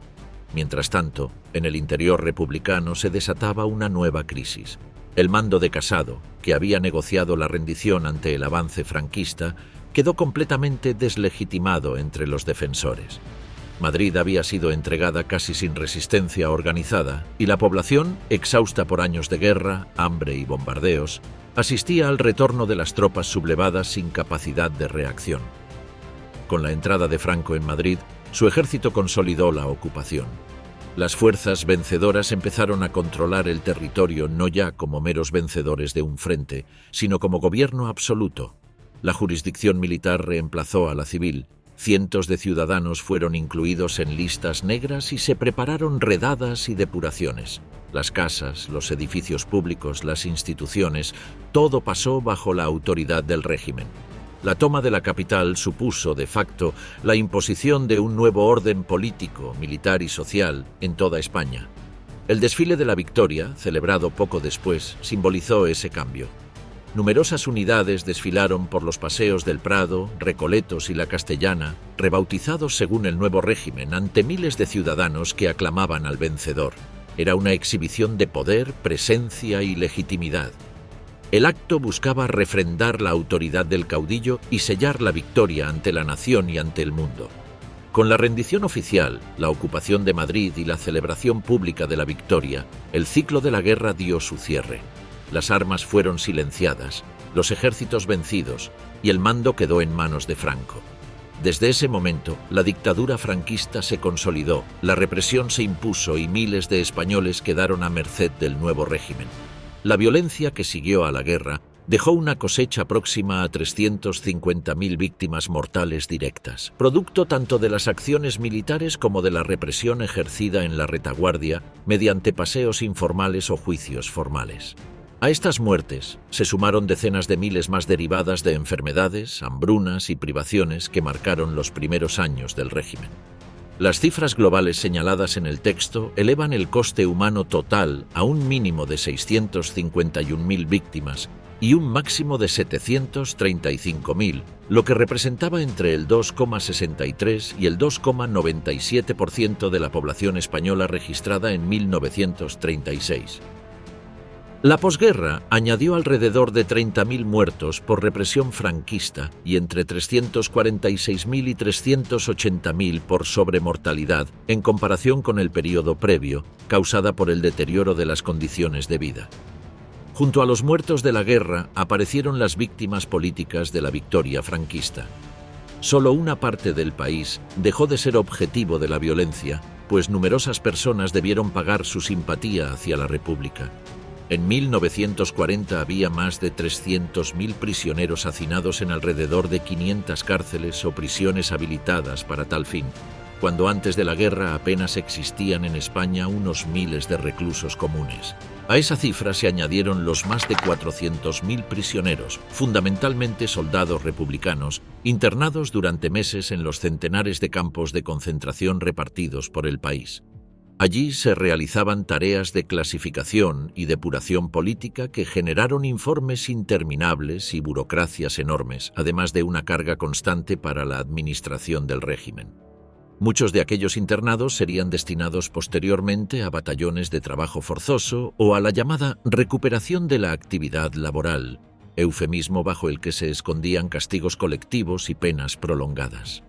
Mientras tanto, en el interior republicano se desataba una nueva crisis. El mando de Casado, que había negociado la rendición ante el avance franquista, quedó completamente deslegitimado entre los defensores. Madrid había sido entregada casi sin resistencia organizada y la población, exhausta por años de guerra, hambre y bombardeos, asistía al retorno de las tropas sublevadas sin capacidad de reacción. Con la entrada de Franco en Madrid, su ejército consolidó la ocupación. Las fuerzas vencedoras empezaron a controlar el territorio no ya como meros vencedores de un frente, sino como gobierno absoluto. La jurisdicción militar reemplazó a la civil. Cientos de ciudadanos fueron incluidos en listas negras y se prepararon redadas y depuraciones. Las casas, los edificios públicos, las instituciones, todo pasó bajo la autoridad del régimen. La toma de la capital supuso, de facto, la imposición de un nuevo orden político, militar y social en toda España. El desfile de la Victoria, celebrado poco después, simbolizó ese cambio. Numerosas unidades desfilaron por los paseos del Prado, Recoletos y la Castellana, rebautizados según el nuevo régimen, ante miles de ciudadanos que aclamaban al vencedor. Era una exhibición de poder, presencia y legitimidad. El acto buscaba refrendar la autoridad del caudillo y sellar la victoria ante la nación y ante el mundo. Con la rendición oficial, la ocupación de Madrid y la celebración pública de la victoria, el ciclo de la guerra dio su cierre. Las armas fueron silenciadas, los ejércitos vencidos y el mando quedó en manos de Franco. Desde ese momento, la dictadura franquista se consolidó, la represión se impuso y miles de españoles quedaron a merced del nuevo régimen. La violencia que siguió a la guerra dejó una cosecha próxima a 350.000 víctimas mortales directas, producto tanto de las acciones militares como de la represión ejercida en la retaguardia mediante paseos informales o juicios formales. A estas muertes se sumaron decenas de miles más derivadas de enfermedades, hambrunas y privaciones que marcaron los primeros años del régimen. Las cifras globales señaladas en el texto elevan el coste humano total a un mínimo de 651.000 víctimas y un máximo de 735.000, lo que representaba entre el 2,63 y el 2,97% de la población española registrada en 1936. La posguerra añadió alrededor de 30.000 muertos por represión franquista y entre 346.000 y 380.000 por sobremortalidad en comparación con el periodo previo, causada por el deterioro de las condiciones de vida. Junto a los muertos de la guerra aparecieron las víctimas políticas de la victoria franquista. Solo una parte del país dejó de ser objetivo de la violencia, pues numerosas personas debieron pagar su simpatía hacia la República. En 1940 había más de 300.000 prisioneros hacinados en alrededor de 500 cárceles o prisiones habilitadas para tal fin, cuando antes de la guerra apenas existían en España unos miles de reclusos comunes. A esa cifra se añadieron los más de 400.000 prisioneros, fundamentalmente soldados republicanos, internados durante meses en los centenares de campos de concentración repartidos por el país. Allí se realizaban tareas de clasificación y depuración política que generaron informes interminables y burocracias enormes, además de una carga constante para la administración del régimen. Muchos de aquellos internados serían destinados posteriormente a batallones de trabajo forzoso o a la llamada recuperación de la actividad laboral, eufemismo bajo el que se escondían castigos colectivos y penas prolongadas.